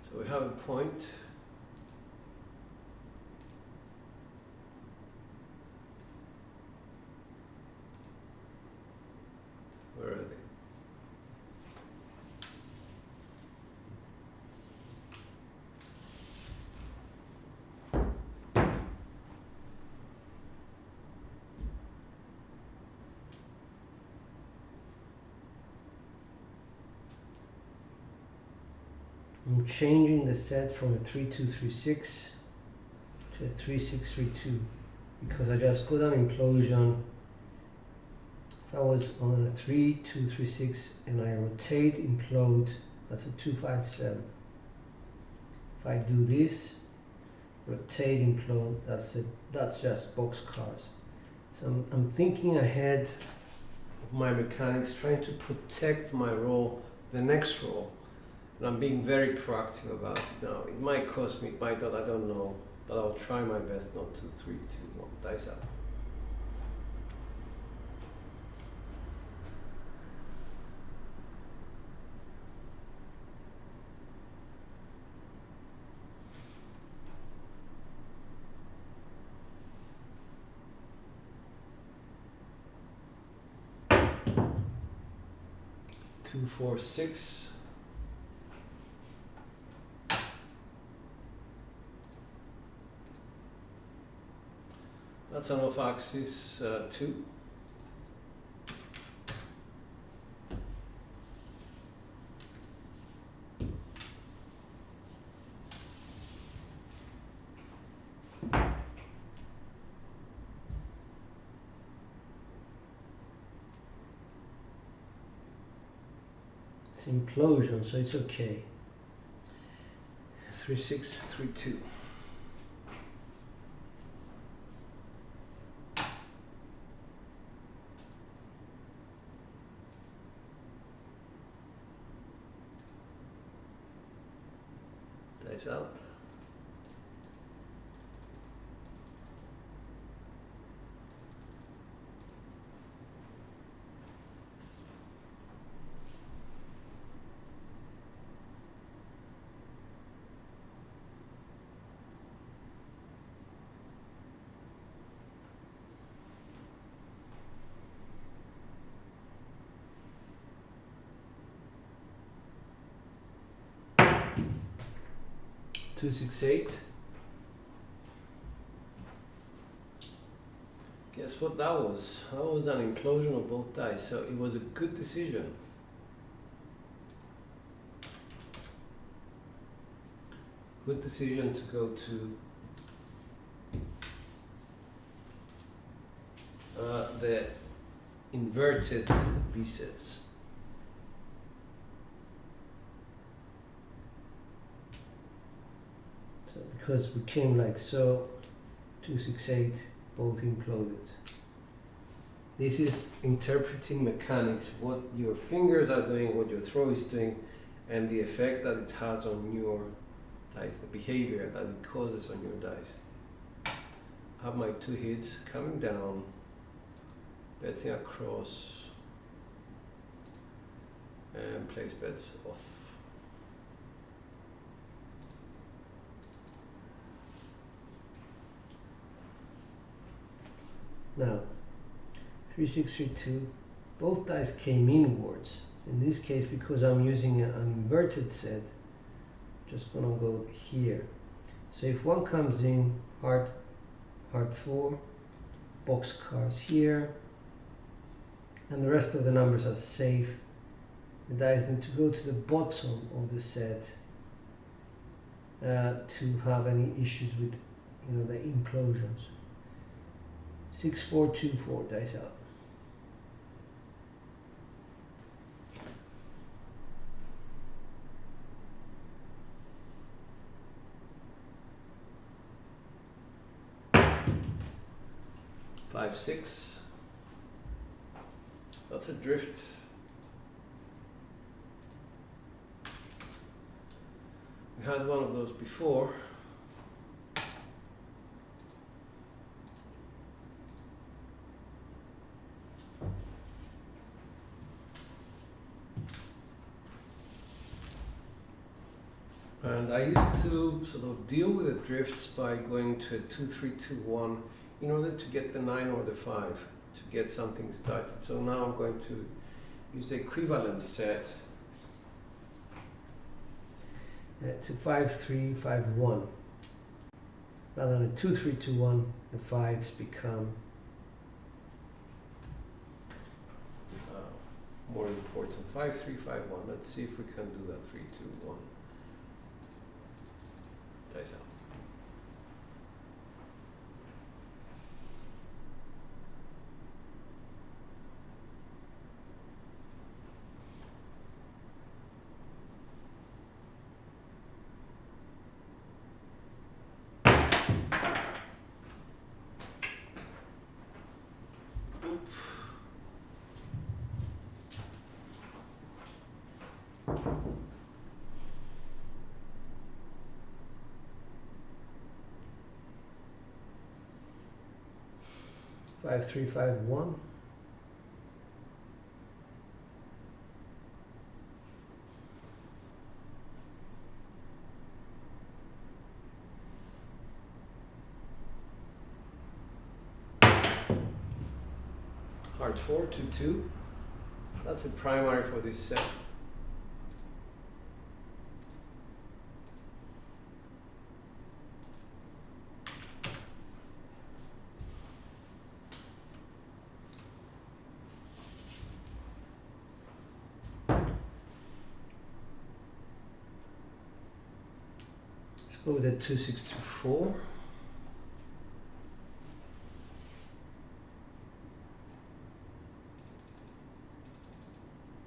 So we have a point. Where are they? I'm changing the set from a 3-2-3-6 to a 3-6-3-2 because I just put an implosion. If I was on a 3-2-3-6 and I rotate, implode, that's a 2-5-7. If I do this, rotate, implode, that's just boxcars. So I'm thinking ahead of my mechanics, trying to protect my roll, the next roll. And I'm being very proactive about it now. It might cost me, it might not, I don't know. But I'll try my best not to 3-2-1. Dice up. Two, 4, 6. That's an off-axis 2. It's implosion, so it's okay. 3-6, 3-2. Dice out. Two, 6, 8. Guess what that was? That was an implosion of both dice, so it was a good decision. Good decision to go to the inverted resets. So because we came like so, 268 both imploded. This is interpreting mechanics, what your fingers are doing, what your throw is doing, and the effect that it has on your dice, the behavior that it causes on your dice. I have my 2 hits coming down, betting across, and place bets off. Now, 3632, both dice came inwards. In this case, because I'm using an inverted set, just gonna go here. So if one comes in, heart 4, boxcars here, and the rest of the numbers are safe, the dice need to go to the bottom of the set to have any issues with, the implosions. 6424 dice out. Five, 6. That's a drift. We had one of those before. And I used to sort of deal with the drifts by going to a 2-3-2-1 in order to get the 9 or the 5 to get something started. So now I'm going to use the equivalent set. It's a 5-3-5-1. Rather than a 2-3-2-1, the 5s become more important. 5-3-5-1. Let's see if we can do that. 3-2-1. Dice out. Five, 3, 5, 1. Heart 4, 2, 2. That's a primary for this set. Go with a 2-6-2-4.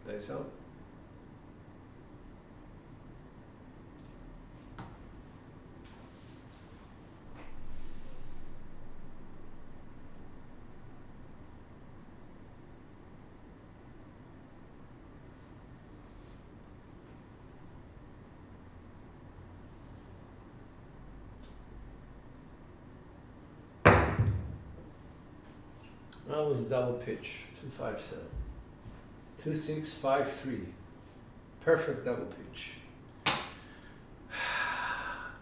Dice out. That was a double pitch, 2-5-7. 2-6-5-3. Perfect double pitch.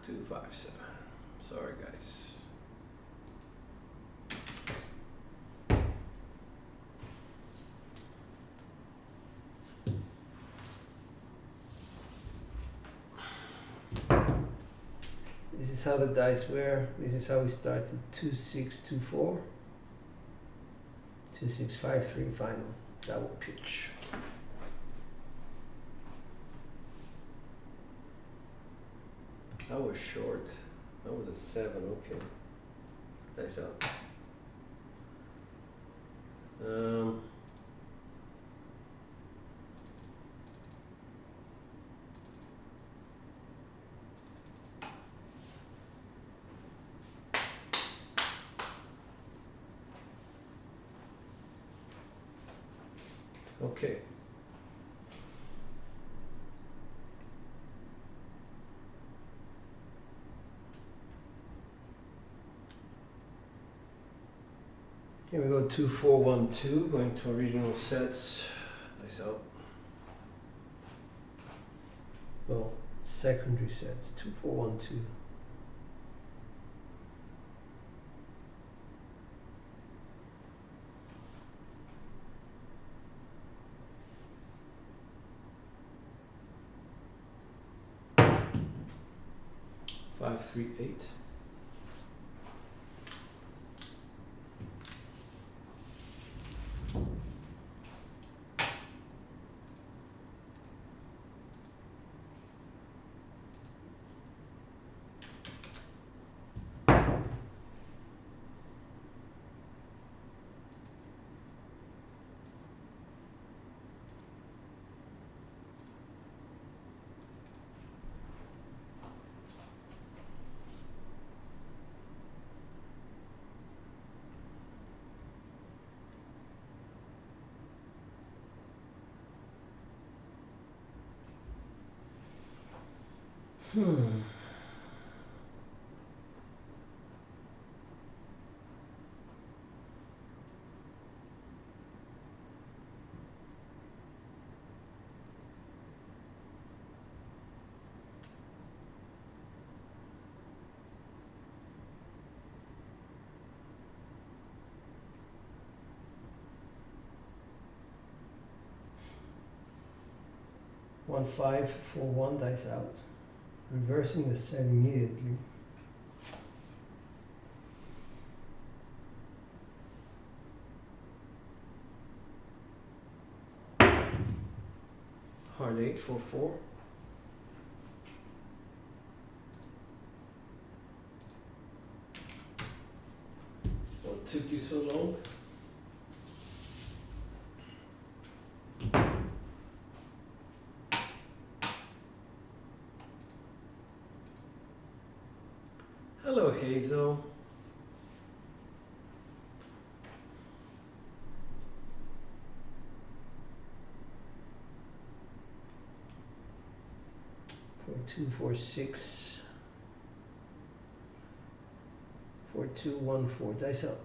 2-5-7. Sorry, guys. This is how the dice were. This is how we started. 2-6-2-4. 2-6-5-3 final double pitch. That was short. That was a 7. Okay. Dice out. Okay. Here we go, 2, 4, 1, 2, going to original sets. Nice out. Well, secondary sets, 2, 4, 1, 2. Five, 3, 8. Hmm. One, 5, 4, 1 dice out. Reversing the set immediately. Hard 8, 4, 4. What took you so long? Hello, Hazel. Four, 2, 4, 6. 4, 2, 1, 4. Dice up.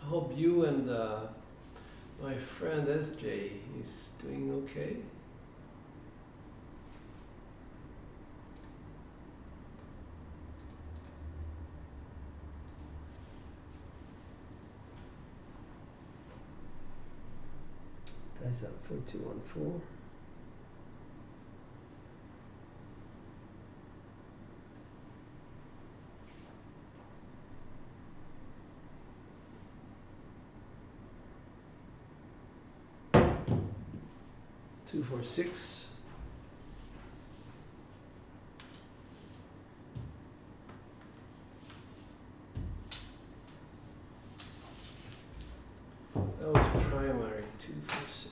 I hope you and my friend SJ is doing okay. Dice up. 4, 2, 1, 4. Two, 4, 6. That was primary. 2, 4, 6.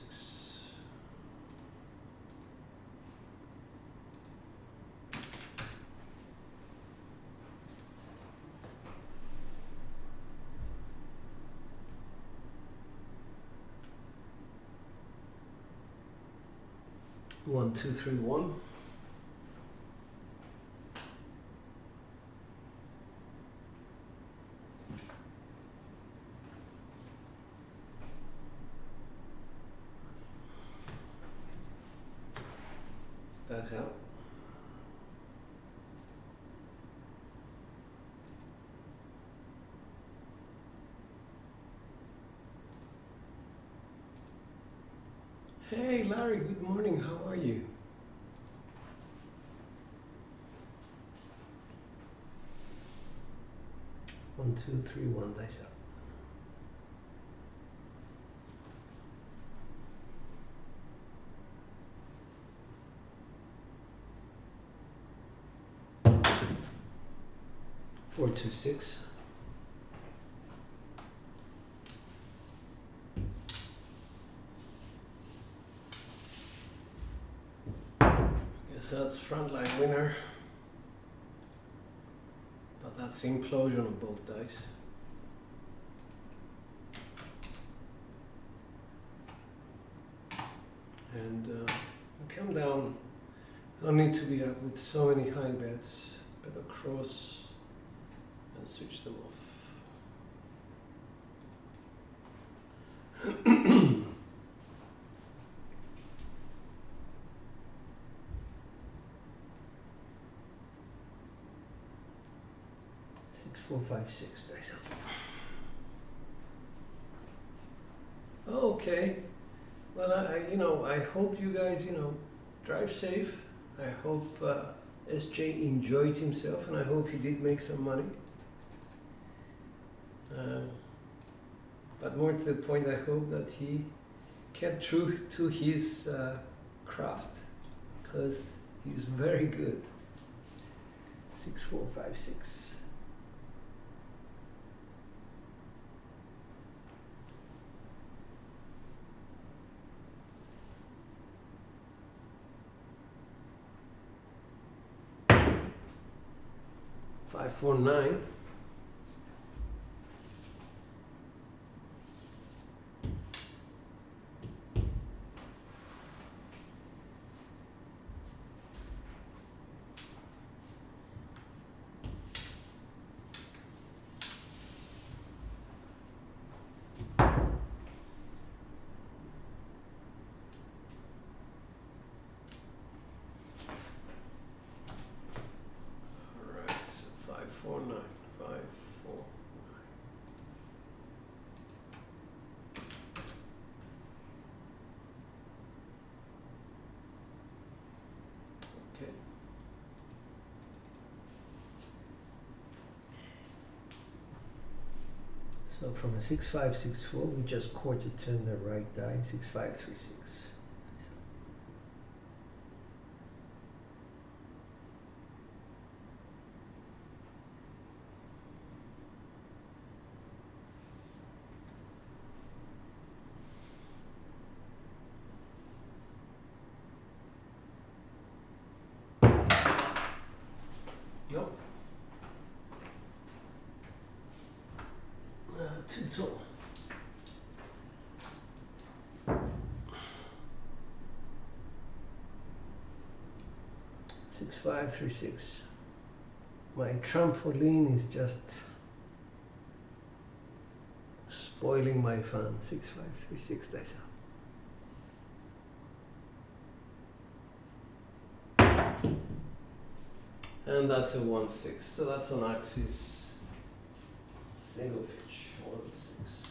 One, 2, 3, 1. That's out. Hey Larry, good morning, how are you? One, 2, 3, 1 dice up. Four, 2, 6. Guess that's frontline winner. But that's the implosion of both dice. come down. I don't need to be up with so many high bets. Better cross and switch them off. Six, 4, 5, 6. Nice. Okay. Well, I hope you guys, drive safe. I hope SJ enjoyed himself, and I hope he did make some money. But more to the point, I hope that he kept true to his craft, because he's very good. 6, 4, 5, 6. Five, 4, 9. So from a 6, 5, 6, 4, we just quarter turn the right die, 6, 5, 3, 6. Nope. Too tall. Six, 5, 3, 6. My trampoline is just spoiling my fun. 6, 5, 3, 6 dice out. And that's a 1, 6. So that's on axis. Single pitch, 1, 6.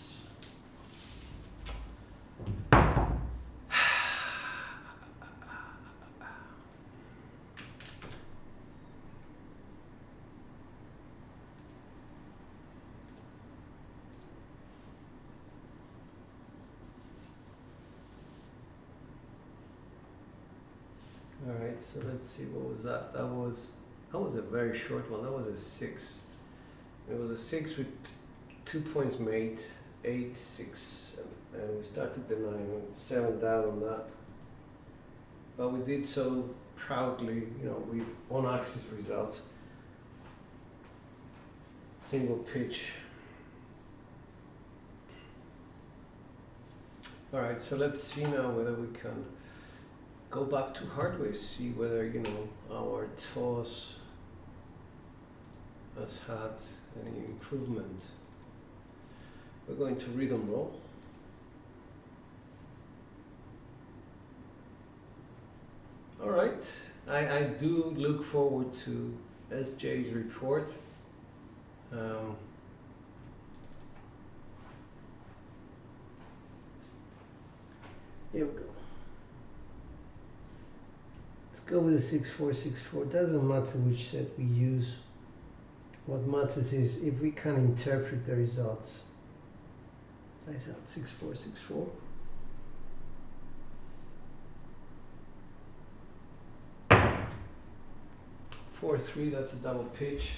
All right, so let's see, what was that? That was a very short one. That was a 6. It was a 6 with 2 points made, 8, 6, and we started the 9, 7 down on that. But we did so proudly, with on-axis results. Single pitch. All right, so let's see now whether we can go back to hardware, see whether, our toss has had any improvement. We're going to rhythm roll. All right, I do look forward to SJ's report. Here we go. Let's go with the 6, 4, 6, 4. It doesn't matter which set we use. What matters is if we can interpret the results. Dice out 6, 4, 6, 4. Four, 3, that's a double pitch.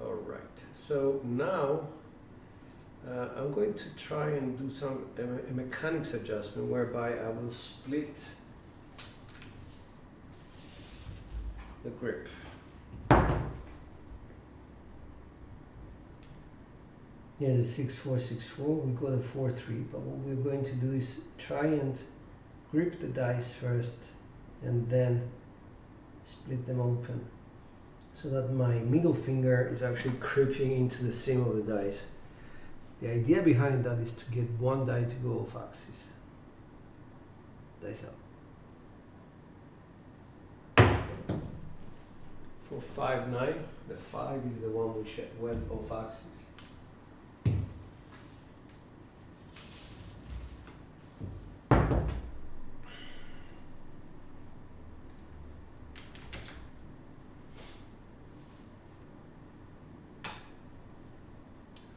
All right, so now I'm going to try and do a mechanics adjustment whereby I will split the grip. Here's a 6464, we got a 4-3, but what we're going to do is try and grip the dice first and then split them open so that my middle finger is actually creeping into the seam of the dice. The idea behind that is to get one die to go off axis. Dice up. For 5-9, the 5 is the one which went off axis.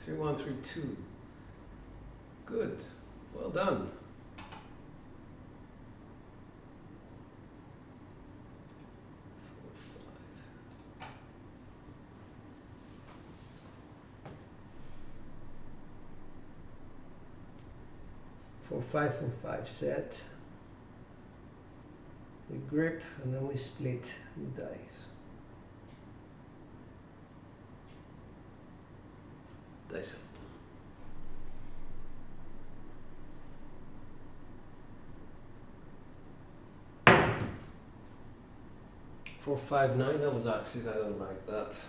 Three, 1, 3, 2. Good. Well done. For 5, 4, 5 set. We grip and then we split the dice. Dice up. 4, 5, 9, that was axis, I don't like that.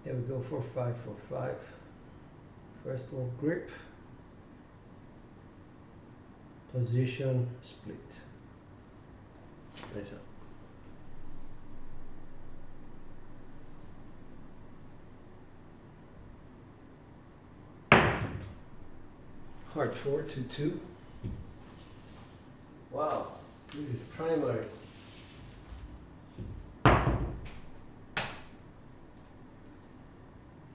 There we go, 4, 5, 4, 5. First one, grip, position, split. Nice up. Hard 4, 2, 2. Wow, this is primary.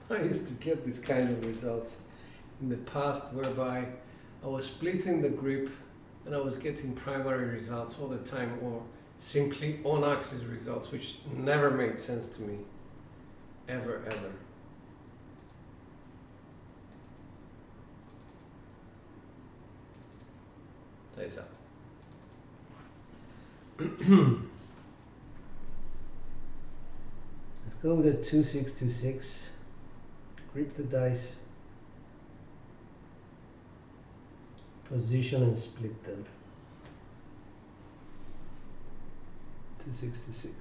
I used to get this kind of results in the past whereby I was splitting the grip and I was getting primary results all the time, or simply on axis results, which never made sense to me, ever. Dice up. Let's go with a 2, 6, 2, 6. Grip the dice, position and split them. 2, 6, 2, 6.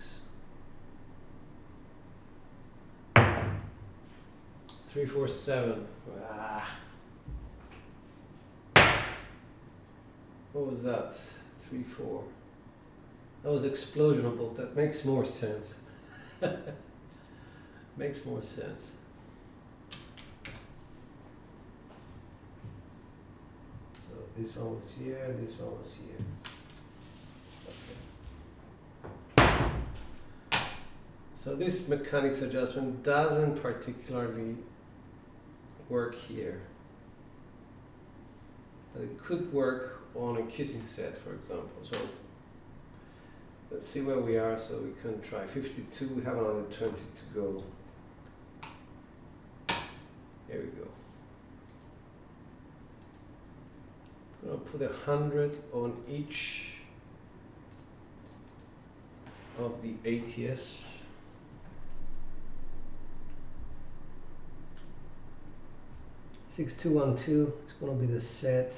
3, 4, 7. Ah. What was that? 3, 4. That was explosionable. That makes more sense. Makes more sense. This one was here, this one was here. Okay. So this mechanics adjustment doesn't particularly work here. So it could work on a kissing set, for example. So let's see where we are so we can try 52. We have another 20 to go. Here we go. I'll put 100 on each of the ATS. Six, 2, 1, 2. It's going to be the set.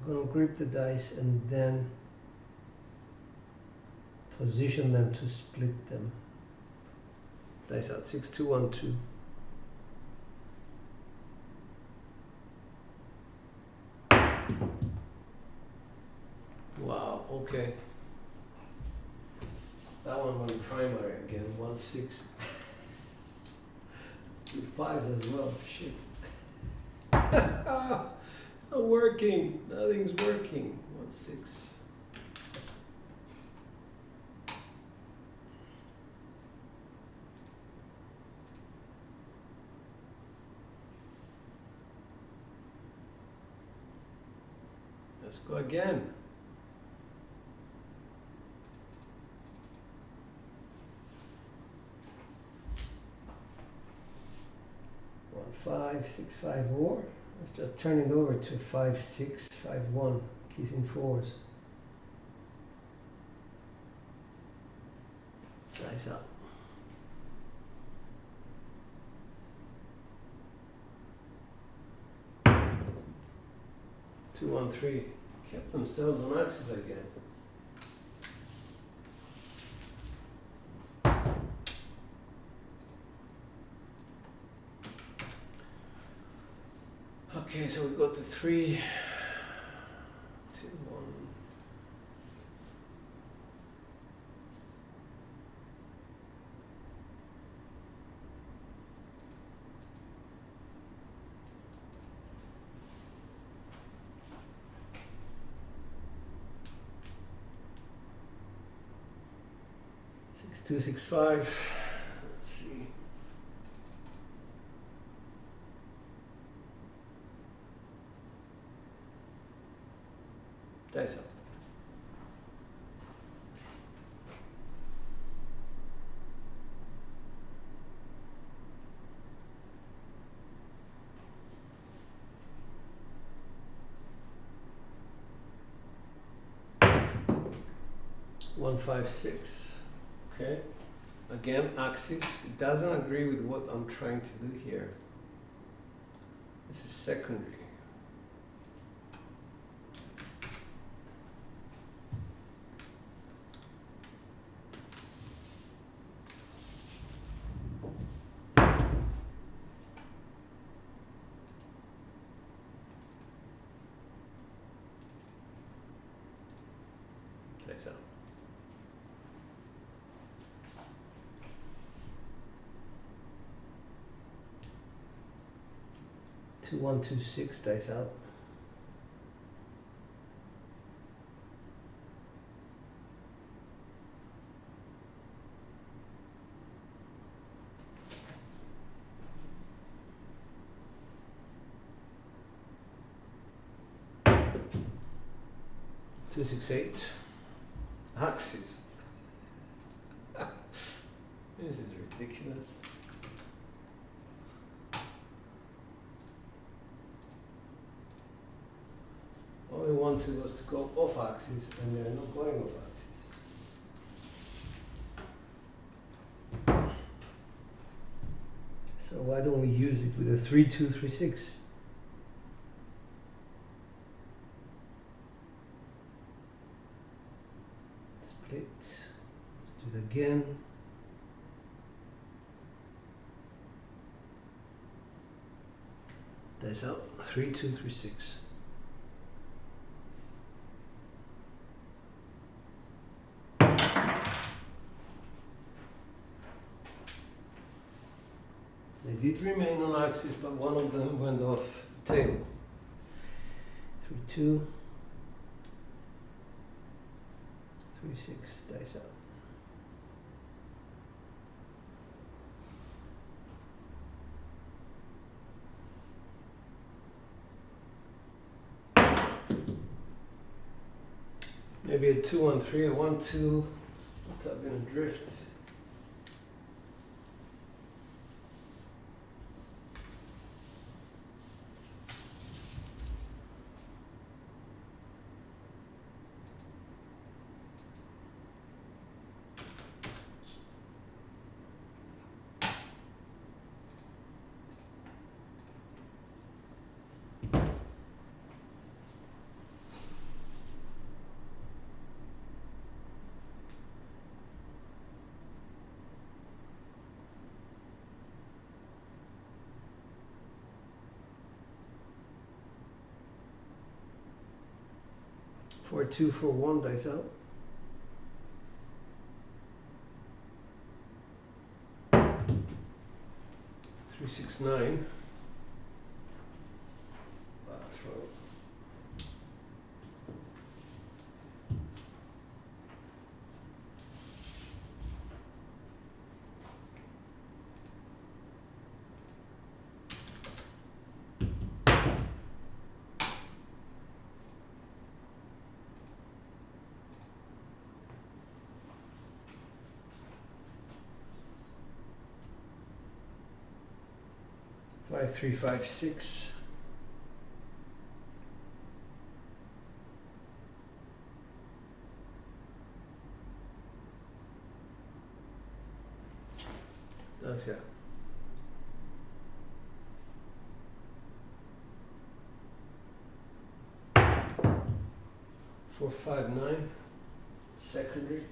I'm going to grip the dice and then position them to split them. Dice out 6, 2, 1, 2. Wow, okay. That one went primary again, 1, 6. with fives as well. Shit. It's not working. Nothing's working. 1, 6. Let's go again. 1, 5, 6, 5, or let's just turn it over to 5, 6, 5, 1, keys in 4s. Dice up. 2, 1, 3 kept themselves on axis again. Okay, so we go to 3, 2, 1. Six, 2, 6, 5. Let's see. Dice up. One, 5, 6. Okay. Again, axis. It doesn't agree with what I'm trying to do here. This is secondary. Dice out. 2, 1, 2, 6, dice out. Two, 6, 8. Axis. This is ridiculous. All we wanted was to go off axis, and they're not going off axis. So why don't we use it with a 3, 2, 3, 6? Split. Let's do it again. Dice out. 3, 2, 3, 6. They did remain on axis, but one of them went off the table. 3, 2, 3, 6, dice out. Maybe a 2, 1, 3, a 1, 2. What's up gonna drift? Four, 2, 4, 1, dice out. 3, 369. Bathroom. Five, 3, 5, 6. That's yeah. 4, 5, 9. Secondary.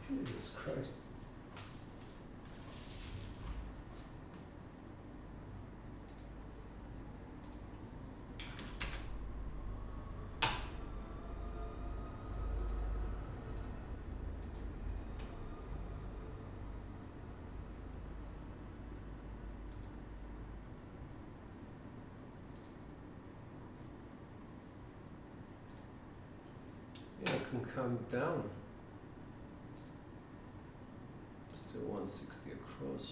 Jesus Christ. Yeah, I can come down. Let's do 160 across.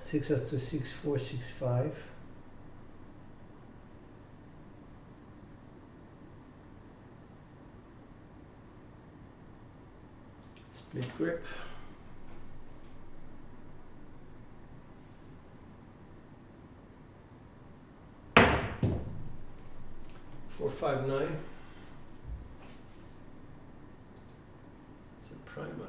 Takes us to 6465. Split grip. 4, 5, 9. It's a primer.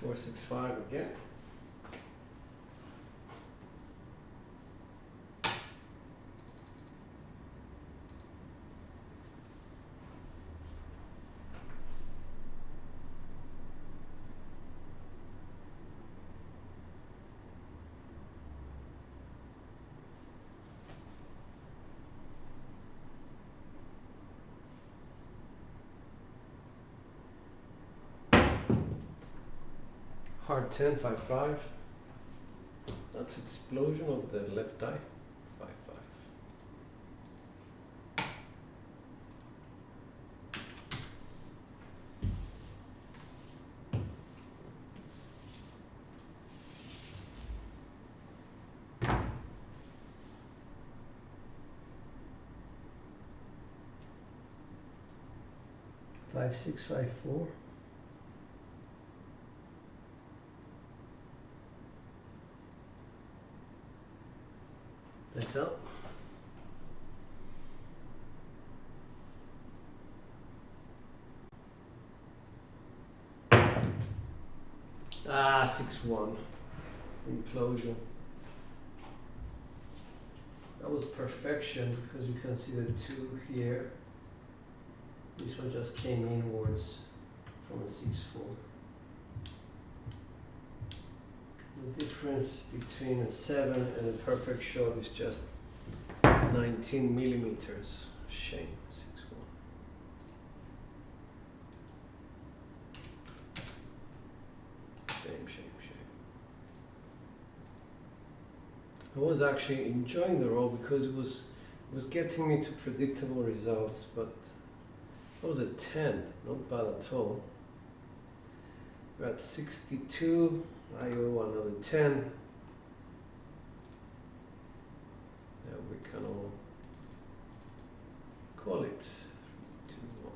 4, 6, 5 again. Hard 10, 5, 5. That's explosion of the left eye. 5, 5. Five, 6, 5, 4. That's up. Ah, 6-1. Implosion. That was perfection because you can see the 2 here. This one just came inwards from a 6-4. The difference between a 7 and a perfect shot is just 19 millimeters. Shame. 6-1. Shame, shame, shame. I was actually enjoying the roll because it was getting me to predictable results, but that was a 10, not bad at all. We're at 62. I owe another 10. Yeah, we can all call it 3, 2, 1.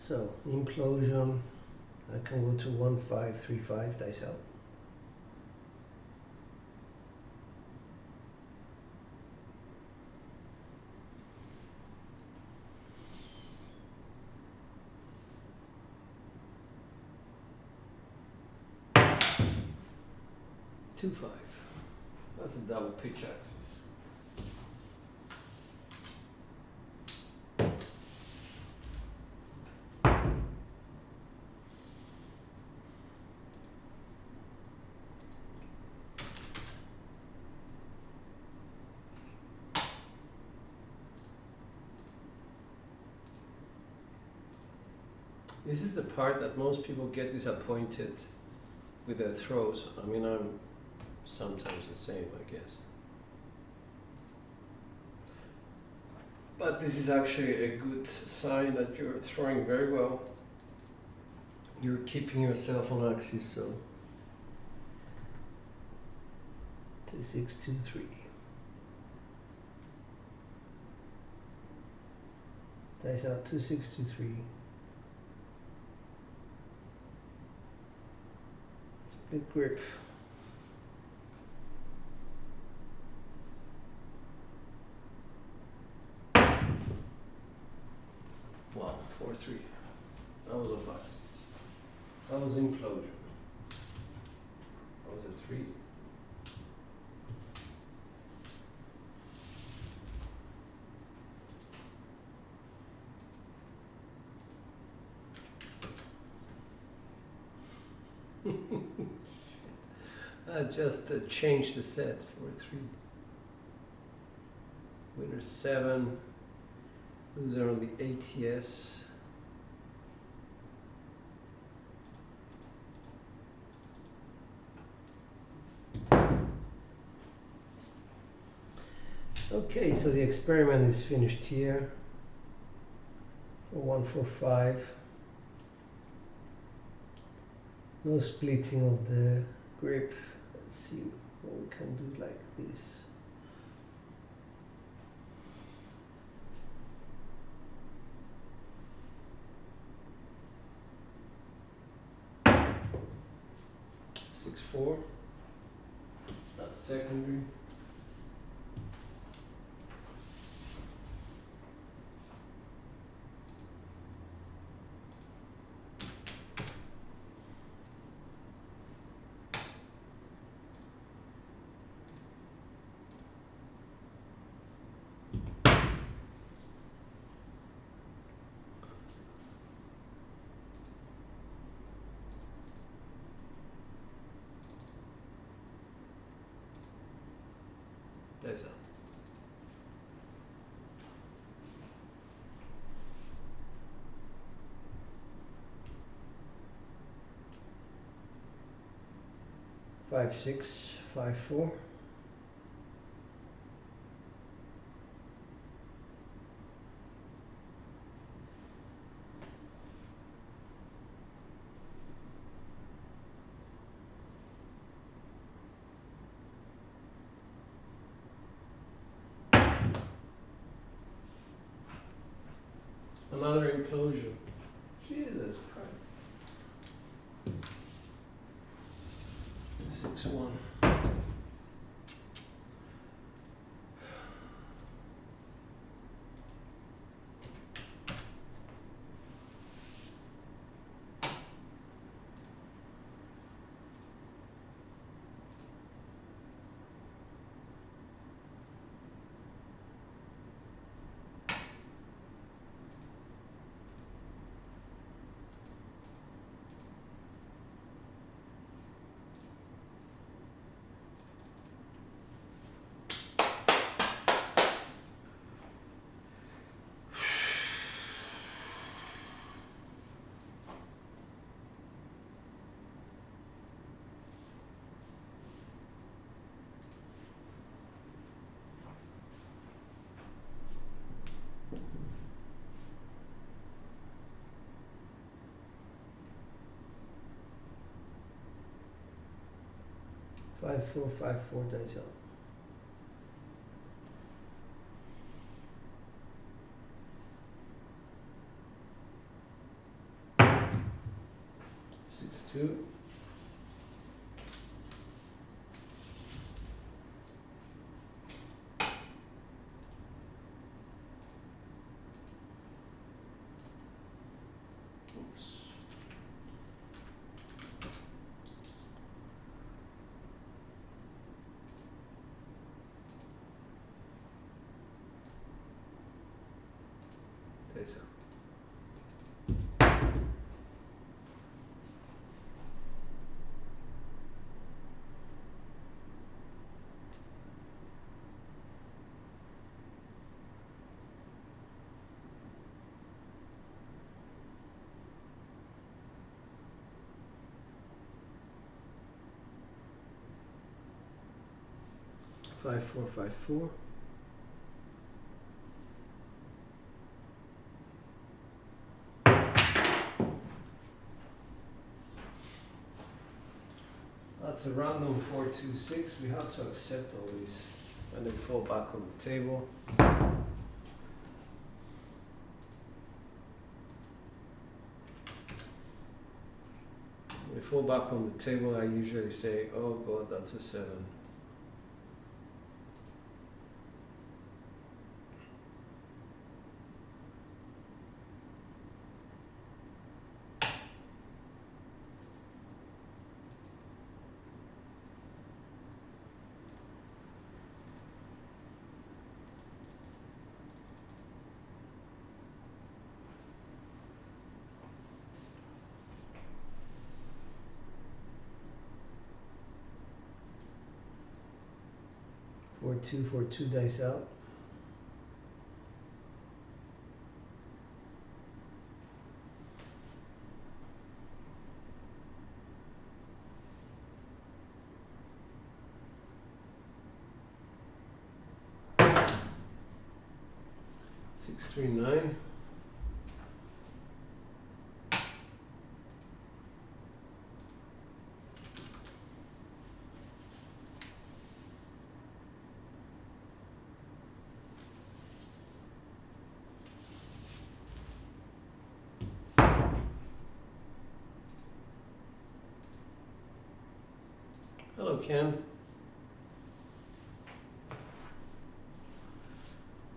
So implosion, I can go to 1535 dice out. Two five. That's a double pitch axis. This is the part that most people get disappointed with their throws. I mean, I'm sometimes the same, I guess. But this is actually a good sign that you're throwing very well. You're keeping yourself on axis, so 6, 2, 3. Dice out 2, 6, 2, 3. Split grip. Wow, 4, 3. That was off axis. That was implosion. That was a 3. I just changed the set for 3. Winner 7. Loser on the ATS. Okay, so the experiment is finished here for 145. No splitting of the grip. Let's see what we can do like this. Six, 4. That's secondary. There's that. Five, 6, 5, 4. Another implosion. Jesus Christ. 6, 1. Five, 4, 5, 4 dice out. 2. Oops. Dice out. Five, 4, 5, 4. That's a random 4, 2, 6. We have to accept all these when they fall back on the table. When they fall back on the table, I usually say, oh God, that's a 7. For two dice out. Six, 3, 9. Hello, Ken.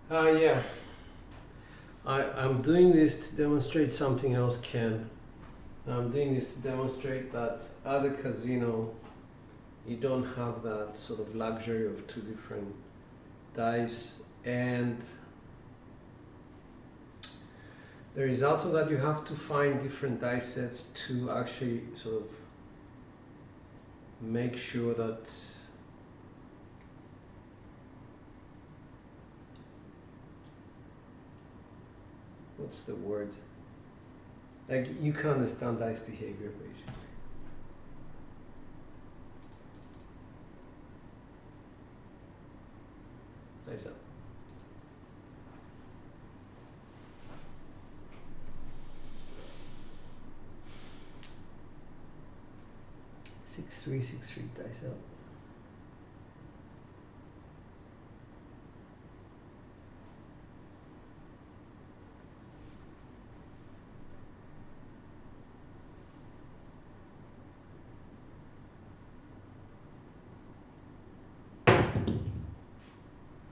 Yeah. I'm doing this to demonstrate something else, Ken. I'm doing this to demonstrate that at a casino, you don't have that sort of luxury of 2 different dice, and the result of that, you have to find different dice sets to actually sort of make sure that what's the word? Like, you can understand dice behavior, basically. Dice up. Six, 3, 6, 3, dice out.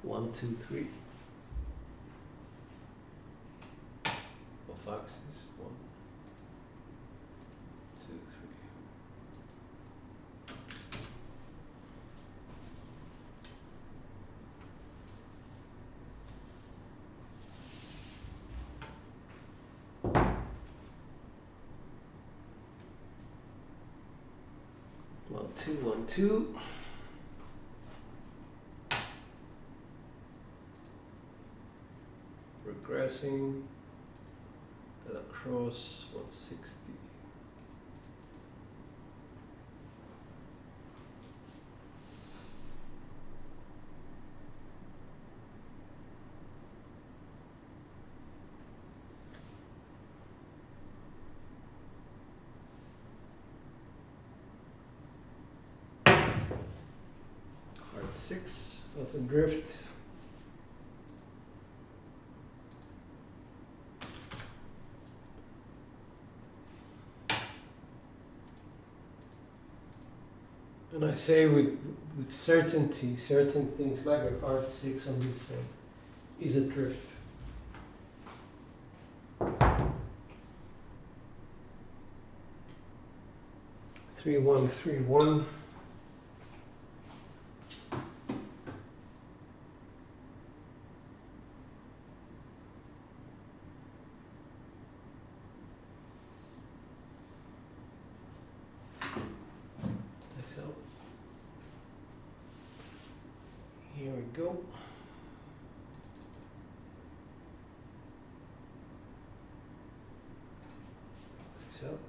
One, 2, 3. Of axes. 1, 2, 3. One, 2, 1, 2. Regressing across 160. Hard 6. That's a drift. And I say with certainty, certain things like a card 6 on this side is a drift. Three one, 3-1. So here we go. So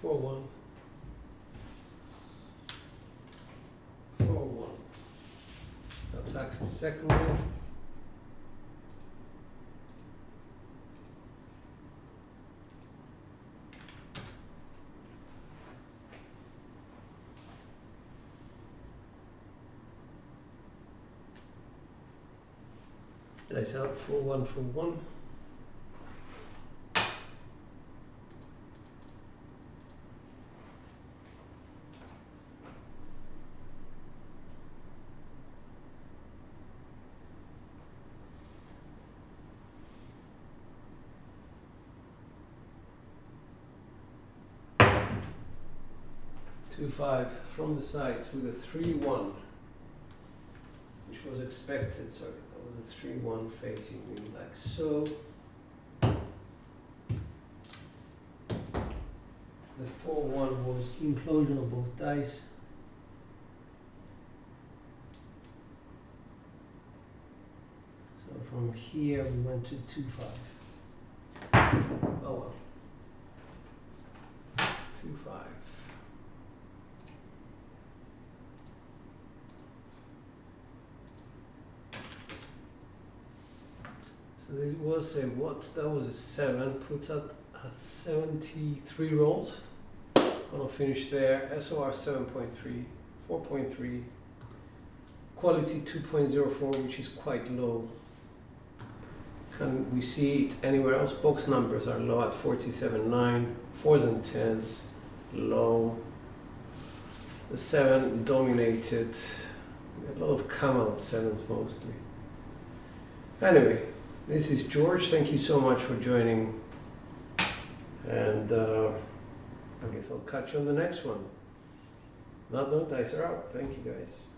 4-1. 4-1. That's Axe's second one. Dice out 4-1 for 1. Two 5 from the sides with a 3-1, which was expected. Sorry, that was a 3-1 facing me like so. The 4-1 was implosion of both dice. So from here we went to 2-5. Oh well. 2-5. So it was a what? That was a 7, puts up at 73 rolls. Gonna finish there. SOR 7.3, 4.3, quality 2.04, which is quite low. Can we see it anywhere else? Box numbers are low at 47.9, 4s and 10s, low. The 7 dominated. A lot of come out 7s mostly. Anyway. This is George. Thank you so much for joining, and I guess I'll catch you on the next one. Not no dice are out. Thank you guys.